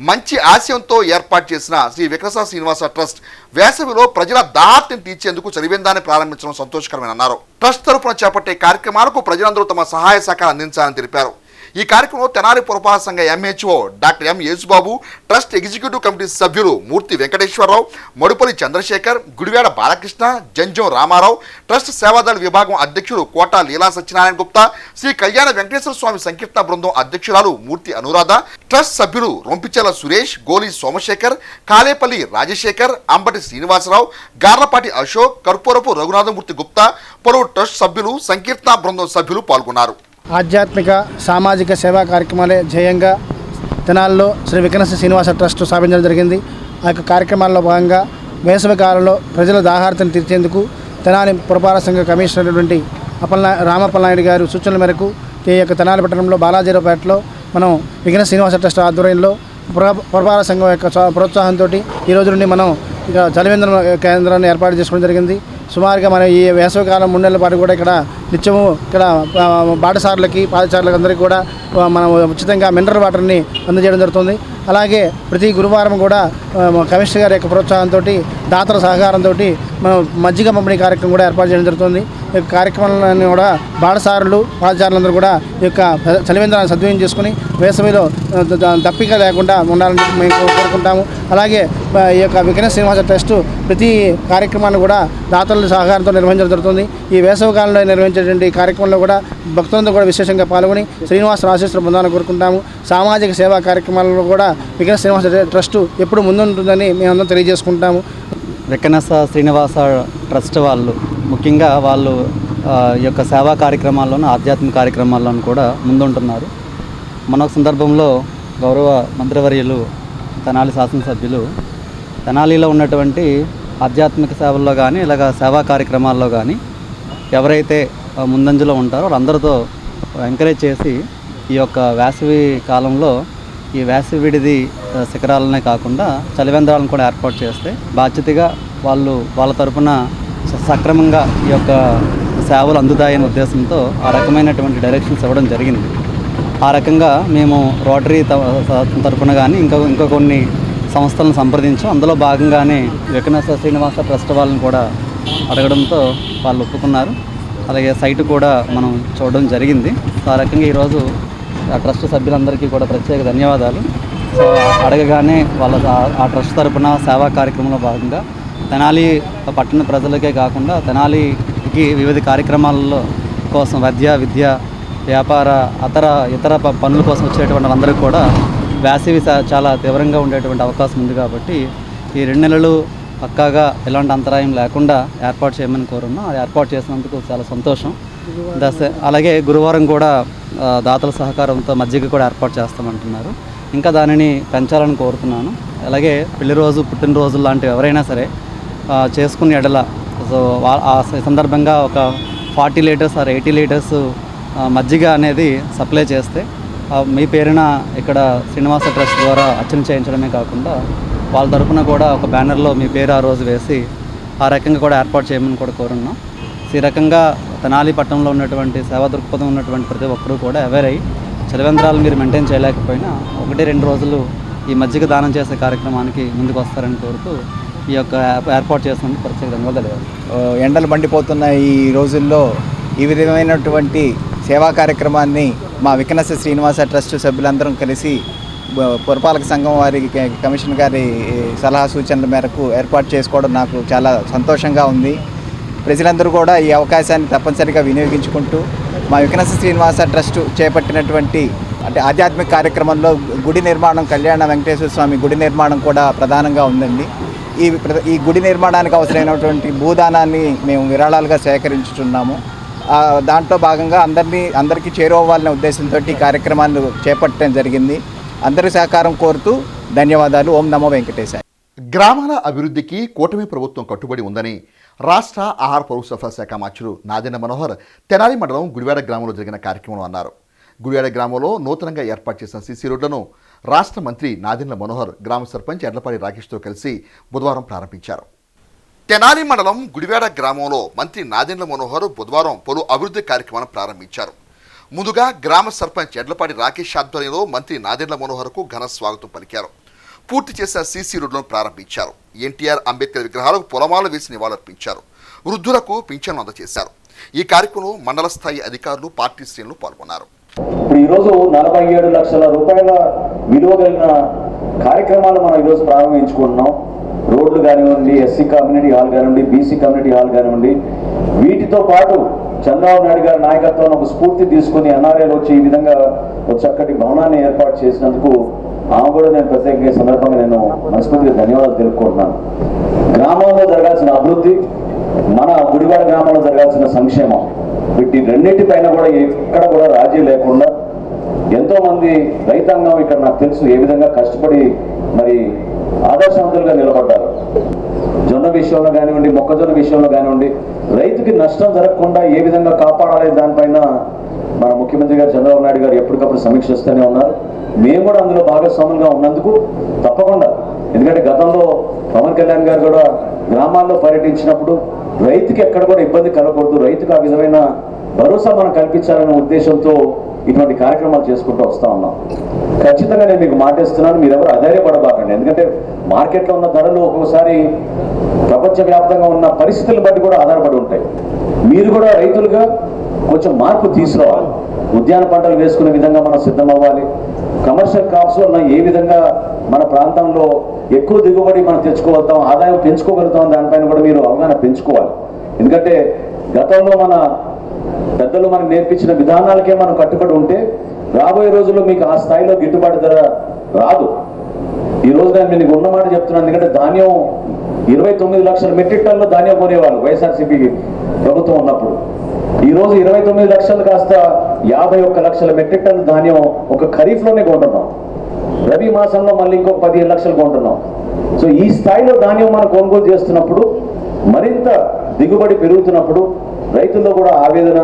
మంచి ఆశయంతో ఏర్పాటు చేసిన శ్రీ వికనస శ్రీనివాస ట్రస్ట్ వేసవిలో ప్రజల దాహార్తిని తీర్చేందుకు చలివేంద్రాన్ని ప్రారంభించడం సంతోషకరమని అన్నారు. ట్రస్ట్ తరఫున చేపట్టే కార్యక్రమాలకు ప్రజలందరూ తమ సహాయ సహకారం అందించాలని తెలిపారు. ఈ కార్యక్రమంలో తెనాలి పురపాలక సంఘ MHO doctor M Yesubabu, trust executive committee సభ్యులు మూర్తి వెంకటేశ్వరరావు, మడుపల్లి చంద్రశేఖర్, గుడివాడ బాలకృష్ణ, జంజం రామారావు, ట్రస్ట్ సేవాదళ విభాగం అధ్యక్షుడు కోట లీలా సత్యనారాయణ గుప్తా, శ్రీ కళ్యాణ వెంకటేశ్వర స్వామి సంకీర్తన బృందం అధ్యక్షురాలు మూర్తి అనురాధ, ట్రస్ట్ సభ్యులు రొంపిచెల సురేష్, గోలి సోమశేఖర్, కాలేపల్లి రాజశేఖర్, అంబటి శ్రీనివాసరావు, గార్లపాటి అశోక్, కర్పూరపు రఘునాథమూర్తి గుప్తా, పలువురు ట్రస్ట్ సభ్యులు, సంకీర్తన బృందం సభ్యులు పాల్గొన్నారు. ఆధ్యాత్మిక సామాజిక సేవా కార్యక్రమాలే ధ్యేయంగా తెనాలిలో శ్రీ వికనస శ్రీనివాస ట్రస్ట్ స్థాపించడం జరిగింది. ఆ యొక్క కార్యక్రమాల్లో భాగంగా వేసవి కాలంలో ప్రజల దాహార్తను తీర్చేందుకు తెనాలి పురపాలక సంఘ కమిషనర్ అయినటువంటి రామప్పలనాయుడు గారు సూచనల మేరకు ఈ యొక్క తెనాలి పట్టణంలో బాలాజీరావుపేటలో మనం వికనస శ్రీనివాస ట్రస్ట్ ఆధ్వర్యంలో పురపాలక సంఘం యొక్క ప్రోత్సాహంతో ఈ రోజు నుండి మనం ఇక చలివేంద్రం కేంద్రాన్ని ఏర్పాటు చేసుకోవడం జరిగింది. సుమారుగా మనం ఈ వేసవికాలం 3 నెలల పాటు కూడా ఇక్కడ నిత్యము ఇక్కడ బాటసారులకి పాదచారులకు అందరికీ కూడా మనం ఉచితంగా మినరల్ వాటర్ని అందజేయడం జరుగుతుంది. అలాగే ప్రతి గురువారం కూడా కమిషనర్ గారి యొక్క ప్రోత్సాహంతో దాతల సహకారంతో మనం మజ్జిగ పంపిణీ కార్యక్రమం కూడా ఏర్పాటు చేయడం జరుగుతుంది. ఈ కార్యక్రమాలను కూడా బాటసారులు పాదచారులందరూ కూడా ఈ యొక్క చలివేంద్రాన్ని సద్వినియోగం చేసుకుని వేసవిలో దప్పిక లేకుండా ఉండాలని మేము కోరుకుంటాము. అలాగే ఈ యొక్క వికనస శ్రీనివాస ట్రస్ట్ ప్రతి కార్యక్రమాన్ని కూడా దాతల సహకారంతో నిర్వహించడం జరుగుతుంది. ఈ వేసవి కాలంలో నిర్వహించేటువంటి కార్యక్రమంలో కూడా భక్తులందరూ కూడా విశేషంగా పాల్గొని శ్రీనివాస ఆశీస్సులు పొందాలని కోరుకుంటాము. సామాజిక సేవా కార్యక్రమాలలో కూడా వికనస శ్రీనివాస ట్రస్ట్ ఎప్పుడు ముందుంటుందని మేమందరం తెలియజేసుకుంటాము. వికనస శ్రీనివాస ట్రస్ట్ వాళ్ళు ముఖ్యంగా వాళ్ళు ఈ యొక్క సేవా కార్యక్రమాల్లోనూ ఆధ్యాత్మిక కార్యక్రమాల్లోనూ కూడా ముందుంటున్నారు. మరొక సందర్భంలో గౌరవ మంత్రివర్యులు తెనాలి శాసనసభ్యులు తెనాలిలో ఉన్నటువంటి ఆధ్యాత్మిక సేవల్లో కానీ ఇలాగ సేవా కార్యక్రమాల్లో కానీ ఎవరైతే ముందంజలో ఉంటారో వాళ్ళందరితో ఎంకరేజ్ చేసి ఈ యొక్క వేసవి కాలంలో ఈ వేసవి విడిది శిఖరాలనే కాకుండా చలివేంద్రాలను కూడా ఏర్పాటు చేస్తే బాధ్యతగా వాళ్ళ తరపున సక్రమంగా ఈ యొక్క సేవలు అందుతాయనే ఉద్దేశంతో ఆ రకమైనటువంటి డైరెక్షన్స్ ఇవ్వడం జరిగింది. ఆ రకంగా మేము రోటరీ తరపున కానీ ఇంకా కొన్ని సంస్థలను సంప్రదించాం. అందులో భాగంగానే వికనస శ్రీనివాస ట్రస్ట్ వాళ్ళని కూడా అడగడంతో వాళ్ళు ఒప్పుకున్నారు. అలాగే సైటు కూడా మనం చూడడం జరిగింది. సో ఆ రకంగా ఈరోజు ఆ ట్రస్ట్ సభ్యులందరికీ కూడా ప్రత్యేక ధన్యవాదాలు. సో అడగగానే ఆ ట్రస్ట్ తరపున సేవా కార్యక్రమంలో భాగంగా తెనాలి పట్టణ ప్రజలకే కాకుండా తెనాలికి వివిధ కార్యక్రమాలలో కోసం విద్య వ్యాపార ఇతర పనుల కోసం వచ్చేటువంటి వాళ్ళందరికీ కూడా వేసవి చాలా తీవ్రంగా ఉండేటువంటి అవకాశం ఉంది. కాబట్టి ఈ 2 నెలలు పక్కాగా ఎలాంటి అంతరాయం లేకుండా ఏర్పాటు చేయమని కోరున్నాం. అది ఏర్పాటు చేసినందుకు చాలా సంతోషం. అలాగే గురువారం కూడా దాతల సహకారంతో మజ్జిగ కూడా ఏర్పాటు చేస్తామంటున్నారు. ఇంకా దానిని పెంచాలని కోరుతున్నాను. అలాగే పెళ్లి రోజు పుట్టినరోజులు లాంటివి ఎవరైనా సరే చేసుకునే ఎడల సో ఆ సందర్భంగా ఒక 40 లీటర్స్ ఆర్ 80 లీటర్స్ మజ్జిగ అనేది సప్లై చేస్తే మీ పేరున ఇక్కడ శ్రీనివాస ట్రస్ట్ ద్వారా అర్చన చేయించడమే కాకుండా వాళ్ళ తరఫున కూడా ఒక బ్యానర్లో మీ పేరు ఆ రోజు వేసి ఆ రకంగా కూడా ఏర్పాటు చేయమని కూడా కోరున్నాం. ఈ రకంగా తెనాలి పట్టణంలో ఉన్నటువంటి సేవా దృక్పథం ఉన్నటువంటి ప్రతి ఒక్కరూ కూడా అవేర్ అయ్యి చలివేంద్రాలు మీరు మెయింటైన్ చేయలేకపోయినా 1-2 రోజులు ఈ మజ్జిగ దానం చేసే కార్యక్రమానికి ముందుకు వస్తారని కోరుతూ ఈ యొక్క ఏర్పాటు చేసినందుకు ప్రత్యేక ధన్యవాదాలు. ఎండలు మండిపోతున్న ఈ రోజుల్లో ఈ విధమైనటువంటి సేవా కార్యక్రమాన్ని మా వికనస శ్రీనివాస ట్రస్ట్ సభ్యులందరం కలిసి పురపాలక సంఘం వారి కమిషన్ గారి సలహా సూచనల మేరకు ఏర్పాటు చేసుకోవడం నాకు చాలా సంతోషంగా ఉంది. ప్రజలందరూ కూడా ఈ అవకాశాన్ని తప్పనిసరిగా వినియోగించుకుంటూ మా వికనస శ్రీనివాస ట్రస్ట్ చేపట్టినటువంటి ఆధ్యాత్మిక కార్యక్రమంలో గుడి నిర్మాణం, కళ్యాణ వెంకటేశ్వర స్వామి గుడి నిర్మాణం కూడా ప్రధానంగా ఉందండి. ఈ గుడి నిర్మాణానికి అవసరమైనటువంటి భూదానాన్ని మేము విరాళాలుగా సేకరించుతున్నాము. దాంట్లో భాగంగా అందరికీ చేరువవ్వాలనే ఉద్దేశంతో ఈ కార్యక్రమాన్ని చేపట్టడం జరిగింది. అందరి సహకారం కోరుతూ ధన్యవాదాలు. ఓం నమో వెంకటేశాయ. గ్రామాల అభివృద్ధికి కూటమి ప్రభుత్వం కట్టుబడి ఉందని రాష్ట్ర ఆహార పౌర సరఫరా శాఖ మంత్రులు నాదెండ్ల మనోహర్ తెనాలి మండలం గుడివాడ గ్రామంలో జరిగిన కార్యక్రమంలో అన్నారు. గుడివాడ గ్రామంలో నూతనంగా ఏర్పాటు చేసిన సీసీ రోడ్లను రాష్ట్ర మంత్రి నాదెండ్ల మనోహర్ గ్రామ సర్పంచ్ ఎడ్లపాడి రాకేష్తో కలిసి బుధవారం ప్రారంభించారు. తెనాలి మండలం గుడివాడ గ్రామంలో మంత్రి నాదెండ్ల మనోహర్ బుధవారం పలు అభివృద్ధి కార్యక్రమాలను ప్రారంభించారు. ముందుగా గ్రామ సర్పంచ్ ఎడ్లపాడి రాకేష్ ఆధ్వర్యంలో మంత్రి నాదెండ్ల మనోహర్కు ఘన స్వాగతం పలికారు. పూర్తి చేసిన సీసీ రోడ్లను ప్రారంభించారు. ఎన్టీఆర్, అంబేద్కర్ విగ్రహాలకు పొలమాల వేసి నివాళులర్పించారు. వృద్ధులకు పింఛన్లు అందజేశారు. ఈ కార్యక్రమంలో మండల స్థాయి అధికారులు, పార్టీ శ్రేణులు పాల్గొన్నారు. ఇప్పుడు ఈరోజు 47 లక్షల రూపాయల విలువ కలిగిన కార్యక్రమాలు మనం ఈరోజు ప్రారంభించుకుంటున్నాం. రోడ్లు కానివ్వండి, ఎస్సీ కమ్యూనిటీ హాల్ కానివ్వండి, బీసీ కమ్యూనిటీ హాల్ కానివ్వండి. వీటితో పాటు చంద్రబాబు నాయుడు గారి నాయకత్వంలో ఒక స్ఫూర్తి తీసుకుని ఎన్ఆర్ఐలో వచ్చి ఈ విధంగా ఒక చక్కటి భవనాన్ని ఏర్పాటు చేసినందుకు ఆమె కూడా నేను ప్రత్యేకంగా సందర్భంగా నేను మనస్ఫూర్తిగా ధన్యవాదాలు తెలుపుకుంటున్నాను. గ్రామంలో జరగాల్సిన అభివృద్ధి, మన గుడివాడ గ్రామంలో జరగాల్సిన సంక్షేమం, వీటి రెండింటిపైన కూడా ఎక్కడ కూడా రాజీ లేకుండా ఎంతో మంది రైతాంగం ఇక్కడ నాకు తెలుసు ఏ విధంగా కష్టపడి మరి ఆదర్శవంతులుగా నిలబడ్డారు. జొన్న విషయంలో కానివ్వండి, మొక్కజొన్న విషయంలో కానివ్వండి, రైతుకి నష్టం జరగకుండా ఏ విధంగా కాపాడాలి దానిపైన మన ముఖ్యమంత్రి గారు చంద్రబాబు నాయుడు గారు ఎప్పటికప్పుడు సమీక్షిస్తూనే ఉన్నారు. మేము కూడా అందులో భాగస్వాములుగా ఉన్నందుకు తప్పకుండా, ఎందుకంటే గతంలో పవన్ కళ్యాణ్ గారు కూడా గ్రామాల్లో పర్యటించినప్పుడు రైతుకి ఎక్కడ కూడా ఇబ్బంది కలగకూడదు, రైతుకు ఆ విధమైన భరోసా మనం కల్పించాలనే ఉద్దేశంతో ఇటువంటి కార్యక్రమాలు చేసుకుంటూ వస్తూ ఉన్నాం. ఖచ్చితంగా నేను మీకు మాటిస్తున్నాను, మీరెవరు అధైర్యపడబాకండి. ఎందుకంటే మార్కెట్లో ఉన్న ధరలు ఒక్కోసారి ప్రపంచవ్యాప్తంగా ఉన్న పరిస్థితులను బట్టి కూడా ఆధారపడి ఉంటాయి. మీరు కూడా రైతులుగా కొంచెం మార్పు తీసుకురావాలి. ఉద్యాన పంటలు వేసుకునే విధంగా మనం సిద్ధం అవ్వాలి. కమర్షియల్ క్రాప్స్ వల్ల ఏ విధంగా మన ప్రాంతంలో ఎక్కువ దిగుబడి మనం తెచ్చుకోగలుగుతాం, ఆదాయం పెంచుకోగలుగుతాం, దానిపైన కూడా మీరు అవగాహన పెంచుకోవాలి. ఎందుకంటే గతంలో మన పెద్దలు మనకు నేర్పించిన విధానాలకే మనం కట్టుబడి ఉంటే రాబోయే రోజుల్లో మీకు ఆ స్థాయిలో గిట్టుబాటు ధర రాదు. ఈ రోజు నేను మీకు ఉన్నమాట చెప్తున్నాను. ఎందుకంటే ధాన్యం 29 లక్షల మెట్రిక్ టన్నుల ధాన్యం కొనేవాళ్ళు వైఎస్ఆర్సీపీ ప్రభుత్వం ఉన్నప్పుడు. ఈ రోజు 29 లక్షలు కాస్త 51 లక్షల మెట్రిక్ టన్నుల ధాన్యం ఒక ఖరీఫ్లోనే కొంటున్నాం. రబీ మాసంలో మళ్ళీ ఇంకొక 15 లక్షలు కొంటున్నాం. సో ఈ స్థాయిలో ధాన్యం మనం కొనుగోలు చేస్తున్నప్పుడు, మరింత దిగుబడి పెరుగుతున్నప్పుడు రైతుల్లో కూడా ఆవేదన,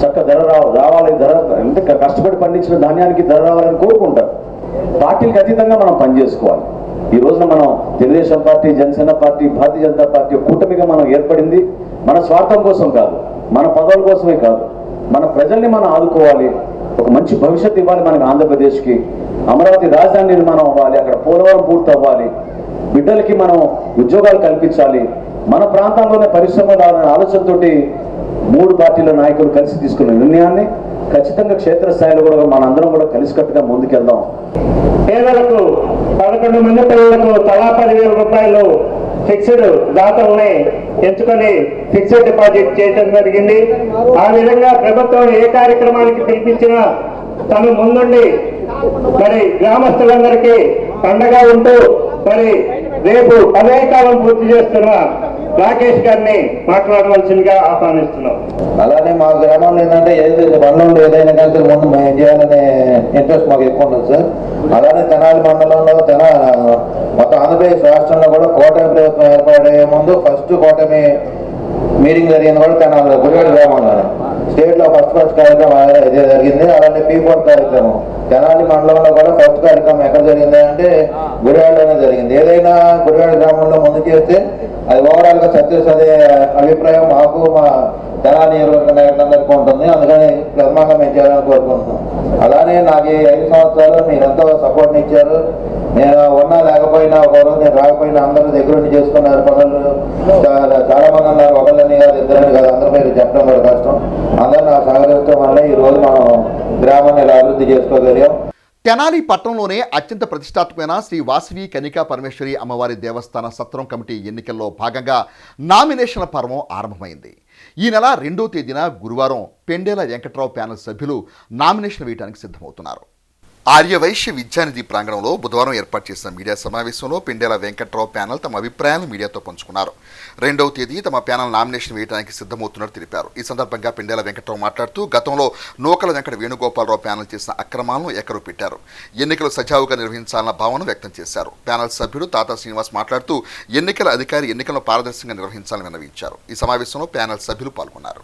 చక్క ధర రావాలి, ధర అంటే కష్టపడి పండించిన ధాన్యానికి ధర రావాలని కోరుకుంటారు. పార్టీలకు అతీతంగా మనం పనిచేసుకోవాలి. ఈ రోజున మనం Telugu Desam party, Janasena party, Bharatiya Janata party కూటమిగా మనం ఏర్పడింది మన స్వార్థం కోసం కాదు, మన పదవుల కోసమే కాదు, మన ప్రజల్ని మనం ఆదుకోవాలి, ఒక మంచి భవిష్యత్తు ఇవ్వాలి మనకి ఆంధ్రప్రదేశ్కి. అమరావతి రాజధాని నిర్మాణం అవ్వాలి, అక్కడ పోలవరం పూర్తి అవ్వాలి, బిడ్డలకి మనం ఉద్యోగాలు కల్పించాలి, మన ప్రాంతంలోనే పరిశ్రమలు ఆలోచనతోటి 3 పార్టీల నాయకులు కలిసి తీసుకున్న నిర్ణయాన్ని ఖచ్చితంగా క్షేత్రస్థాయిలో కూడా మనందరం కూడా కలిసికట్టుగా ముందుకెళ్దాం. పేదలకు 11 మంది పిల్లలకు తలా 10,000 రూపాయలు ఫిక్స్డ్ దాతల్ని ఎంచుకొని ఫిక్స్డ్ డిపాజిట్ చేయడం జరిగింది. ఆ విధంగా ప్రభుత్వం ఏ కార్యక్రమానికి పిలిపించినా తను ముందుండి మరి గ్రామస్తులందరికీ అండగా ఉంటూ మరి రేపు పదవీకాలం పూర్తి చేస్తున్న రాకేష్ గారిని మాట్లాడవలసిందిగా ఆహ్వానిస్తున్నాం. అలానే మా గ్రామంలో ఏంటంటే ఏదైతే మండలంలో ఏదైనా కానీ ముందు మేము చేయాలనే ఇంట్రెస్ట్ మాకు ఎక్కువ ఉంటుంది సార్. అలానే తెనాలి మండలంలో మొత్తం ఆంధ్రప్రదేశ్ రాష్ట్రంలో కూడా కూటమి ప్రభుత్వం ఏర్పడే ముందు ఫస్ట్ కూటమి మీటింగ్ జరిగింది కూడా తెనాలి గుడివాడ గ్రామంలోనే. స్టేట్లో ఫస్ట్ కార్యక్రమం ఇదే జరిగింది. అలానే P4 కార్యక్రమం తెనాలి మండలంలో కూడా ఫస్ట్ కార్యక్రమం ఎక్కడ జరిగింది అంటే గుడివాడలోనే జరిగింది. ఏదైనా గుడివాడ గ్రామంలో ముందు చేస్తే అది ఓవరాల్ గా సక్సెస్ అదే అభిప్రాయం మాకు మా తెనాలి నియోజకవర్గ నాయకులందరికీ ఉంటుంది. అందుకని ప్రథమంగా మేము చేయాలని కోరుకుంటున్నాం. అలానే నాకు ఈ 5 సంవత్సరాలు మీరు ఎంతో సపోర్ట్ ఇచ్చారు. నేను ఉన్నా లేకపోయినా ఒకరోజు నేను రాకపోయినా అందరూ దగ్గర ఉండి చేసుకున్నారు పనులు. చాలా మంది ఉన్నారు, ఒకళ్ళని కాదు, ఇద్దరని కాదు, అందరి పేరు చెప్పడం కూడా కష్టం. అందరూ నాకు సహకరించడం వల్ల ఈ రోజు మనం గ్రామాన్ని ఇలా అభివృద్ధి చేసుకోగలిగాం. తెనాలి పట్టణంలోనే అత్యంత ప్రతిష్టాత్మకమైన శ్రీ వాసవి కనికా పరమేశ్వరి అమ్మవారి దేవస్థాన సత్రం కమిటీ ఎన్నికల్లో భాగంగా నామినేషన్ల పర్వం ఆరంభమైంది. ఈ నెల 2వ తేదీన గురువారం పెండేల వెంకట్రావు ప్యానెల్ సభ్యులు నామినేషన్ వేయడానికి సిద్ధమవుతున్నారు. ఆర్యవైశ్య విద్యానిధి ప్రాంగణంలో బుధవారం ఏర్పాటు చేసిన మీడియా సమావేశంలో పెండేల వెంకట్రావు ప్యానెల్ తమ అభిప్రాయాలను మీడియాతో పంచుకున్నారు. 2వ తేదీ తమ ప్యానెల్ నామినేషన్ వేయడానికి సిద్ధమవుతున్నట్టు తెలిపారు. ఈ సందర్భంగా పెండేల వెంకట్రావు మాట్లాడుతూ గతంలో నూకల వెంకట వేణుగోపాలరావు ప్యానెల్ చేసిన అక్రమాలను ఎక్కడో పెట్టారు. ఎన్నికలు సజావుగా నిర్వహించాలన్న భావన వ్యక్తం చేశారు. ప్యానెల్ సభ్యుడు తాతా శ్రీనివాస్ మాట్లాడుతూ ఎన్నికల అధికారి ఎన్నికలను పారదర్శకంగా నిర్వహించాలని విన్నవించారు. ఈ సమావేశంలో ప్యానెల్ సభ్యులు పాల్గొన్నారు.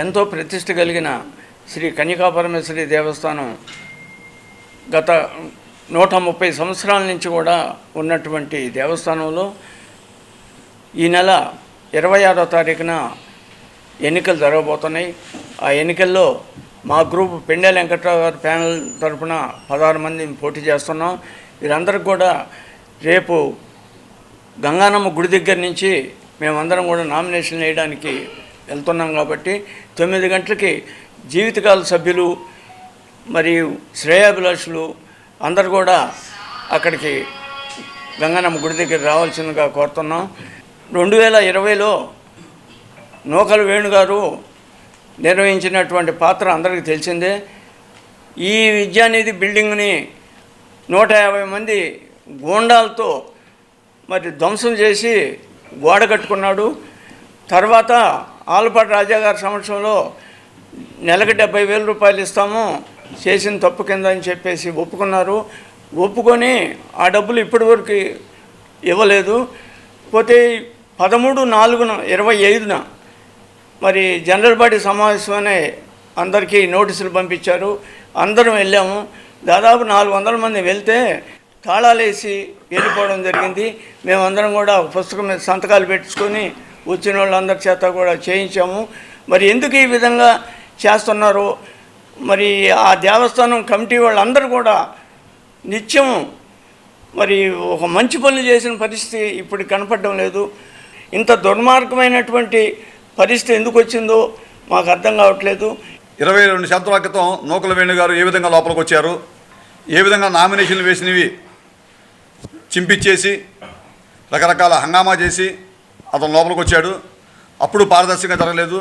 ఎంతో ప్రతిష్ట కలిగిన శ్రీ కన్యకా పరమేశ్వరి దేవస్థానం గత 130 సంవత్సరాల నుంచి కూడా ఉన్నటువంటి దేవస్థానంలో ఈ నెల 26వ తారీఖున ఎన్నికలు జరగబోతున్నాయి. ఆ ఎన్నికల్లో మా గ్రూప్ పెండేల వెంకట్రావు గారి ప్యానెల్ తరఫున 16 మందిని పోటీ చేస్తున్నాం. వీరందరికీ కూడా రేపు గంగానమ్మ గుడి దగ్గర నుంచి మేమందరం కూడా నామినేషన్ వేయడానికి వెళ్తున్నాం. కాబట్టి 9 గంటలకి జీవితకాల సభ్యులు మరియు శ్రేయాభిలాషులు అందరు కూడా అక్కడికి గంగనమ్మ గుడి దగ్గర రావాల్సిందిగా కోరుతున్నాం. 2020లో నూకల వేణుగారు నిర్వహించినటువంటి పాత్ర అందరికీ తెలిసిందే. ఈ విద్యానిధి బిల్డింగ్ని 150 మంది గూండాలతో మరి ధ్వంసం చేసి గోడ కట్టుకున్నాడు. తర్వాత ఆలపాటి రాజా గారి సమక్షంలో నెలకు 70,000 రూపాయలు ఇస్తాము చేసిన తప్పు కింద అని చెప్పేసి ఒప్పుకున్నారు. ఒప్పుకొని ఆ డబ్బులు ఇప్పటివరకు ఇవ్వలేదు. పోతే 13/4/25 మరి జనరల్ బాడీ సమావేశమనే అందరికీ నోటీసులు పంపించారు. అందరం వెళ్ళాము. దాదాపు 400 మంది వెళ్తే తాళాలేసి వెళ్ళిపోవడం జరిగింది. మేమందరం కూడా ఒక పుస్తకం మీద సంతకాలు పెట్టుకొని వచ్చిన వాళ్ళందరి చేత కూడా చేయించాము. మరి ఎందుకు ఈ విధంగా చేస్తున్నారు? మరి ఆ దేవస్థానం కమిటీ వాళ్ళందరూ కూడా నిత్యం మరి ఒక మంచి పనులు చేసిన పరిస్థితి ఇప్పుడు కనపడడం లేదు. ఇంత దుర్మార్గమైనటువంటి పరిస్థితి ఎందుకు వచ్చిందో మాకు అర్థం కావట్లేదు. 22 సంవత్సరాల క్రితం నూకల వేణుగారు ఏ విధంగా లోపలికి వచ్చారు, ఏ విధంగా నామినేషన్లు వేసినవి చింపిచ్చేసి రకరకాల హంగామా చేసి అతను లోపలికి వచ్చాడు. అప్పుడు పారదర్శకంగా జరగలేదు.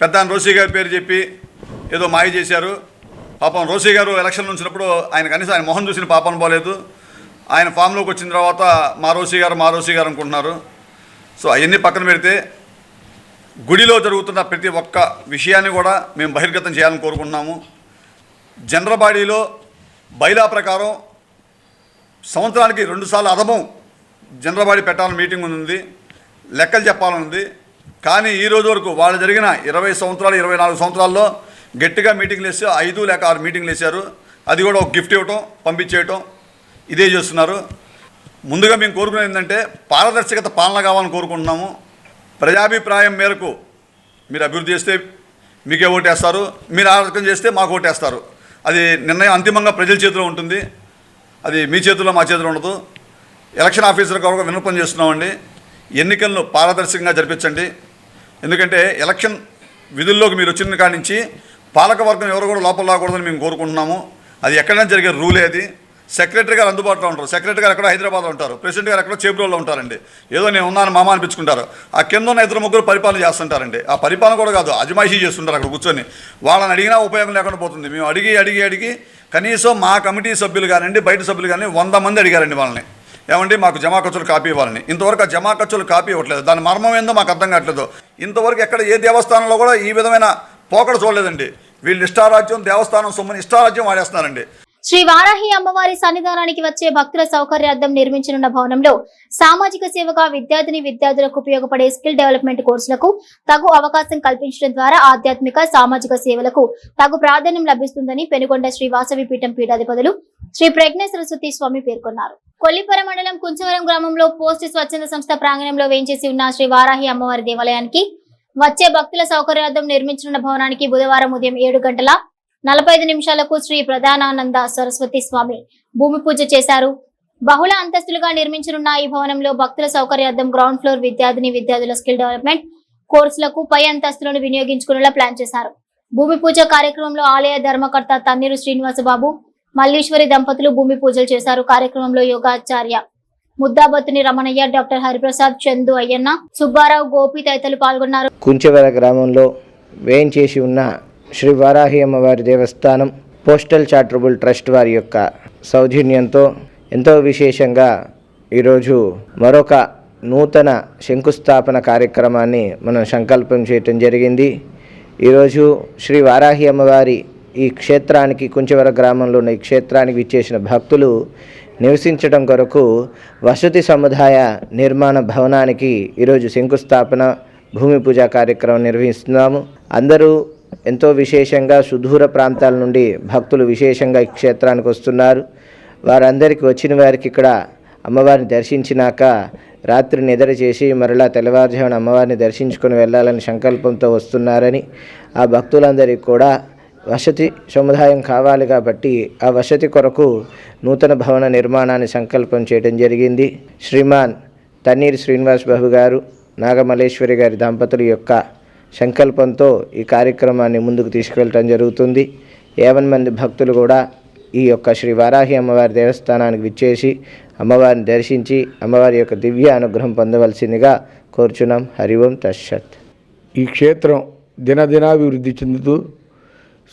పెద్ద రోసీ గారి పేరు చెప్పి ఏదో మాయ చేశారు. పాపం రోసీ గారు ఎలక్షన్ నుంచినప్పుడు ఆయన కనీసం ఆయన మొహం చూసిన పాపం పోలేదు. ఆయన ఫామ్లోకి వచ్చిన తర్వాత మా రోసీ గారు అనుకుంటున్నారు. సో అవన్నీ పక్కన పెడితే గుడిలో జరుగుతున్న ప్రతి ఒక్క విషయాన్ని కూడా మేము బహిర్గతం చేయాలని కోరుకుంటున్నాము. జనరల్ బాడీలో బైలా ప్రకారం సంవత్సరానికి 2 సార్లు అదమం జనరల్ బాడీ పెట్టాలని మీటింగ్ ఉంది, లెక్కలు చెప్పాలనుంది. కానీ ఈ రోజు వరకు వాళ్ళు జరిగిన 20 సంవత్సరాలు 24 సంవత్సరాల్లో గట్టిగా మీటింగ్లు వేసి 5 లేక 6 మీటింగ్లు వేశారు. అది కూడా ఒక గిఫ్ట్ ఇవ్వటం పంపించేయటం ఇదే చేస్తున్నారు. ముందుగా మేము కోరుకునేది ఏంటంటే పారదర్శకత పాలన కావాలని కోరుకుంటున్నాము. ప్రజాభిప్రాయం మేరకు మీరు అభివృద్ధి చేస్తే మీకే ఓటేస్తారు, మీరు ఆలోచన చేస్తే మాకు ఓటేస్తారు. అది నిర్ణయం అంతిమంగా ప్రజల చేతిలో ఉంటుంది. అది మీ చేతిలో మా చేతిలో ఉండదు. ఎలక్షన్ ఆఫీసర్ కూడా విన్నపం చేస్తున్నామండి, ఎన్నికలను పారదర్శకంగా జరిపించండి. ఎందుకంటే ఎలక్షన్ విధుల్లోకి మీరు వచ్చిన కాడి నుంచి పాలకవర్గం ఎవరు కూడా లోపల రాకూడదని మేము కోరుకుంటున్నాము. అది ఎక్కడైనా జరిగే రూలే. అది సెక్రటరీ గారు అందుబాటులో ఉంటారు. సెక్రటరీ గారు ఎక్కడో హైదరాబాద్లో ఉంటారు, ప్రెసిడెంట్ గారు ఎక్కడో చేబ్రోల్లో ఉంటారండి. ఏదో నేను ఉన్నాను మామ అనిపించుకుంటారు. ఆ కింద ఉన్న 2-3 పరిపాలన చేస్తుంటారండి. ఆ పరిపాలన కూడా కాదు, అజమాయిషీ చేస్తుంటారు అక్కడ కూర్చొని. వాళ్ళని అడిగినా ఉపయోగం లేకుండా పోతుంది. మేము అడిగి కనీసం మా కమిటీ సభ్యులు కానివ్వండి, బయట సభ్యులు కానీ 100 మంది అడిగారండి వాళ్ళని, ఏమండి మాకు జమా ఖర్చులు కాపీ ఇవ్వాలని. ఇంతవరకు ఆ జమా ఖర్చులు కాపీ ఇవ్వట్లేదు. దాని మర్మం ఏందో మాకు అర్థం కావట్లేదు. ఇంతవరకు ఎక్కడ ఏ దేవస్థానంలో కూడా ఈ విధమైన పోకడ చూడలేదండి. వీళ్ళు ఇష్టారాజ్యం, దేవస్థానం సొమ్ముని ఇష్టారాజ్యం వాడేస్తున్నారండి. శ్రీ వారాహి అమ్మవారి సన్నిధానానికి వచ్చే భక్తుల సౌకర్యార్థం నిర్మించనున్న భవనంలో సామాజిక సేవగా విద్యార్థులకు ఉపయోగపడే స్కిల్ డెవలప్మెంట్ కోర్సులకు తగు అవకాశం కల్పించడం ద్వారా ఆధ్యాత్మిక సామాజిక సేవలకు తగు ప్రాధాన్యం లభిస్తుందని పెనుగొండ శ్రీ వాసవి పీఠం పీఠాధిపతులు శ్రీ ప్రజ్ఞ సరస్వతి స్వామి పేర్కొన్నారు. కొల్లిపర మండలం కుంచవరం గ్రామంలో పోస్ట్ స్వచ్ఛంద సంస్థ ప్రాంగణంలో వేయించేసి ఉన్న శ్రీ వారాహి అమ్మవారి దేవాలయానికి వచ్చే భక్తుల సౌకర్యార్థం నిర్మించనున్న భవనానికి బుధవారం ఉదయం 7:45 శ్రీ ప్రధానానంద సరస్వతి స్వామి భూమి పూజ చేశారు. బహుళ అంతస్తులుగా నిర్మించనున్న ఈ భవనంలో భక్తుల సౌకర్యార్థం గ్రౌండ్ ఫ్లోర్ విద్యార్థుల స్కిల్ డెవలప్మెంట్ కోర్సులకు పై అంతస్తులను వినియోగించుకునేలా ప్లాన్ చేశారు. భూమి పూజ కార్యక్రమంలో ఆలయ ధర్మకర్త తన్నీరు శ్రీనివాసబాబు, మల్లీశ్వరి దంపతులు భూమి పూజలు చేశారు. కార్యక్రమంలో యోగాచార్య ముద్దాబత్తుని రమణయ్య, డాక్టర్ హరిప్రసాద్, చందు అయ్యన్న, సుబ్బారావు, గోపి తదితరులు పాల్గొన్నారు. కుంచవెల గ్రామంలో వేయించేసి ఉన్న శ్రీ వారాహి అమ్మవారి దేవస్థానం పోస్టల్ చారిటబుల్ ట్రస్ట్ వారి యొక్క సౌజన్యంతో ఎంతో విశేషంగా ఈరోజు మరొక నూతన శంకుస్థాపన కార్యక్రమాన్ని మనం సంకల్పం చేయటం జరిగింది. ఈరోజు శ్రీ వారాహి అమ్మవారి ఈ క్షేత్రానికి, కుంచవర గ్రామంలో ఉన్న ఈ క్షేత్రానికి విచ్చేసిన భక్తులు నివసించడం కొరకు వసతి సముదాయ నిర్మాణ భవనానికి ఈరోజు శంకుస్థాపన భూమి పూజ కార్యక్రమం నిర్వహిస్తున్నాము. అందరూ ఎంతో విశేషంగా సుదూర ప్రాంతాల నుండి భక్తులు విశేషంగా ఈ క్షేత్రానికి వస్తున్నారు. వారందరికీ వచ్చిన వారికి ఇక్కడ అమ్మవారిని దర్శించినాక రాత్రి నిద్ర చేసి మరలా తెల్లవారుజామున అమ్మవారిని దర్శించుకొని వెళ్ళాలని సంకల్పంతో వస్తున్నారని, ఆ భక్తులందరికీ కూడా వసతి సముదాయం కావాలి కాబట్టి ఆ వసతి కొరకు నూతన భవన నిర్మాణాన్ని సంకల్పం చేయడం జరిగింది. శ్రీమాన్ తన్నీరు శ్రీనివాస్ బాబు గారు, నాగమల్లేశ్వరి గారి దంపతుల యొక్క సంకల్పంతో ఈ కార్యక్రమాన్ని ముందుకు తీసుకెళ్ళటం జరుగుతుంది. 50 మంది భక్తులు కూడా ఈ యొక్క శ్రీ వారాహి అమ్మవారి దేవస్థానానికి విచ్చేసి అమ్మవారిని దర్శించి అమ్మవారి యొక్క దివ్య అనుగ్రహం పొందవలసిందిగా కోరుచున్నాం. హరి ఓం తత్సత్. ఈ క్షేత్రం దినదినాభివృద్ధి చెందుతూ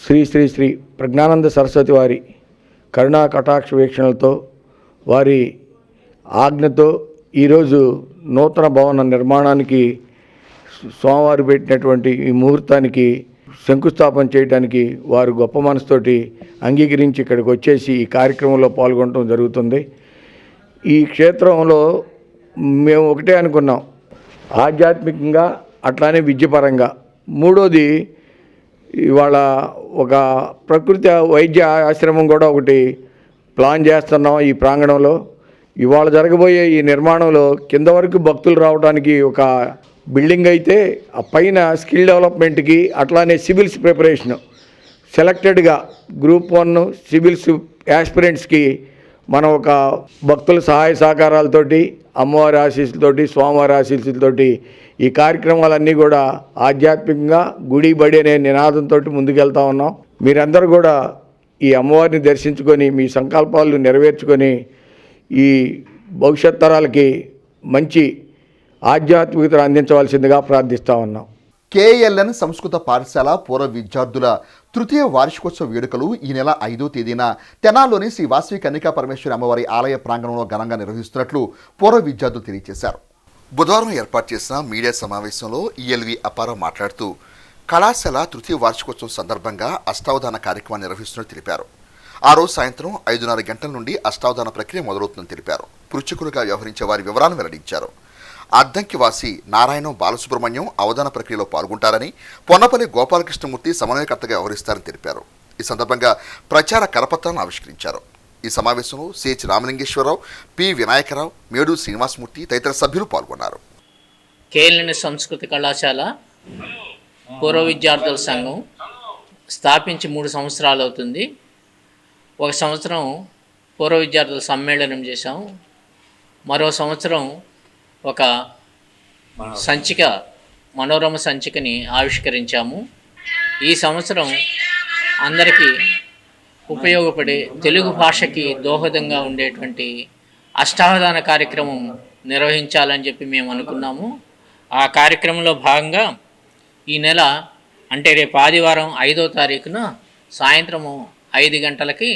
శ్రీ శ్రీ శ్రీ ప్రజ్ఞానంద సరస్వతి వారి కరుణా కటాక్ష వీక్షణలతో వారి ఆజ్ఞతో ఈరోజు నూతన భవన నిర్మాణానికి స్వామివారు పెట్టినటువంటి ఈ ముహూర్తానికి శంకుస్థాపన చేయడానికి వారు గొప్ప మనసుతోటి అంగీకరించి ఇక్కడికి వచ్చేసి ఈ కార్యక్రమంలో పాల్గొనడం జరుగుతుంది. ఈ క్షేత్రంలో మేము ఒకటే అనుకున్నాం, ఆధ్యాత్మికంగా అట్లానే విద్యపరంగా. మూడోది ఇవాళ ఒక ప్రకృతి వైద్య ఆశ్రమం కూడా ఒకటి ప్లాన్ చేస్తున్నాం ఈ ప్రాంగణంలో. ఇవాళ జరగబోయే ఈ నిర్మాణంలో కింద వరకు భక్తులు రావడానికి ఒక బిల్డింగ్ అయితే ఆ పైన స్కిల్ డెవలప్మెంట్కి అట్లానే సివిల్స్ ప్రిపరేషను సెలెక్టెడ్గా గ్రూప్ 1 సివిల్స్ యాస్పిరెంట్స్కి మనం ఒక భక్తుల సహాయ సహకారాలతోటి అమ్మవారి ఆశీస్సులతోటి స్వామివారి ఆశీస్సులతోటి ఈ కార్యక్రమాలన్నీ కూడా ఆధ్యాత్మికంగా గుడి బడి అనే నినాదంతో ముందుకెళ్తా ఉన్నాం. మీరందరూ కూడా ఈ అమ్మవారిని దర్శించుకొని మీ సంకల్పాలు నెరవేర్చుకొని ఈ భవిష్యత్ తరాలకి మంచి ఆధ్యాత్మికతను అందించవలసిందిగా ప్రార్థిస్తూ ఉన్నాం. కేఎల్ఎన్ సంస్కృత పాఠశాల పూర్వ విద్యార్థుల తృతీయ వార్షికోత్సవ వేడుకలు ఈ నెల 5వ తేదీన తెనాల్లోని శ్రీ వాసవి కన్యకా పరమేశ్వరి అమ్మవారి ఆలయ ప్రాంగణంలో ఘనంగా నిర్వహిస్తున్నట్లు పూర్వ విద్యార్థులు తెలియజేశారు. బుధవారం ఏర్పాటు చేసిన మీడియా సమావేశంలో ఈఎల్వి అప్పారావు మాట్లాడుతూ కళాశాల తృతీయ వార్షికోత్సవం సందర్భంగా అష్టావధాన కార్యక్రమాన్ని నిర్వహిస్తున్నట్టు తెలిపారు. ఆ రోజు సాయంత్రం 5:30 గంటల నుండి అష్టావధాన ప్రక్రియ మొదలవుతుందని తెలిపారు. పృచ్ఛకులుగా వ్యవహరించే వారి వివరాలను వెల్లడించారు. అద్దంకివాసి నారాయణం బాలసుబ్రహ్మణ్యం అవధాన ప్రక్రియలో పాల్గొంటారని, పొన్నపల్లి గోపాలకృష్ణమూర్తి సమన్వయకర్తగా వ్యవహరిస్తారని తెలిపారు. ఈ సందర్భంగా ప్రచార కరపత్రాలను ఆవిష్కరించారు. ఈ సమావేశంలో సిహెచ్ రామలింగేశ్వరరావు, పి వినాయకరావు, మేడు శ్రీనివాసమూర్తి తదితర సభ్యులు పాల్గొన్నారు. కేఎల్ఎన్ సంస్కృతి కళాశాల పూర్వ విద్యార్థుల సంఘం స్థాపించి 3 సంవత్సరాలు అవుతుంది. 1 సంవత్సరం పూర్వ విద్యార్థుల సమ్మేళనం చేశాము. మరో సంవత్సరం ఒక సంచిక మనోరమ సంచికని ఆవిష్కరించాము. ఈ సంవత్సరం అందరికీ ఉపయోగపడే తెలుగు భాషకి దోహదంగా ఉండేటువంటి అష్టావధాన కార్యక్రమం నిర్వహించాలని చెప్పి మేము అనుకున్నాము. ఆ కార్యక్రమంలో భాగంగా ఈ నెల అంటే రేపు ఆదివారం 5వ తారీఖున సాయంత్రము 5 గంటలకి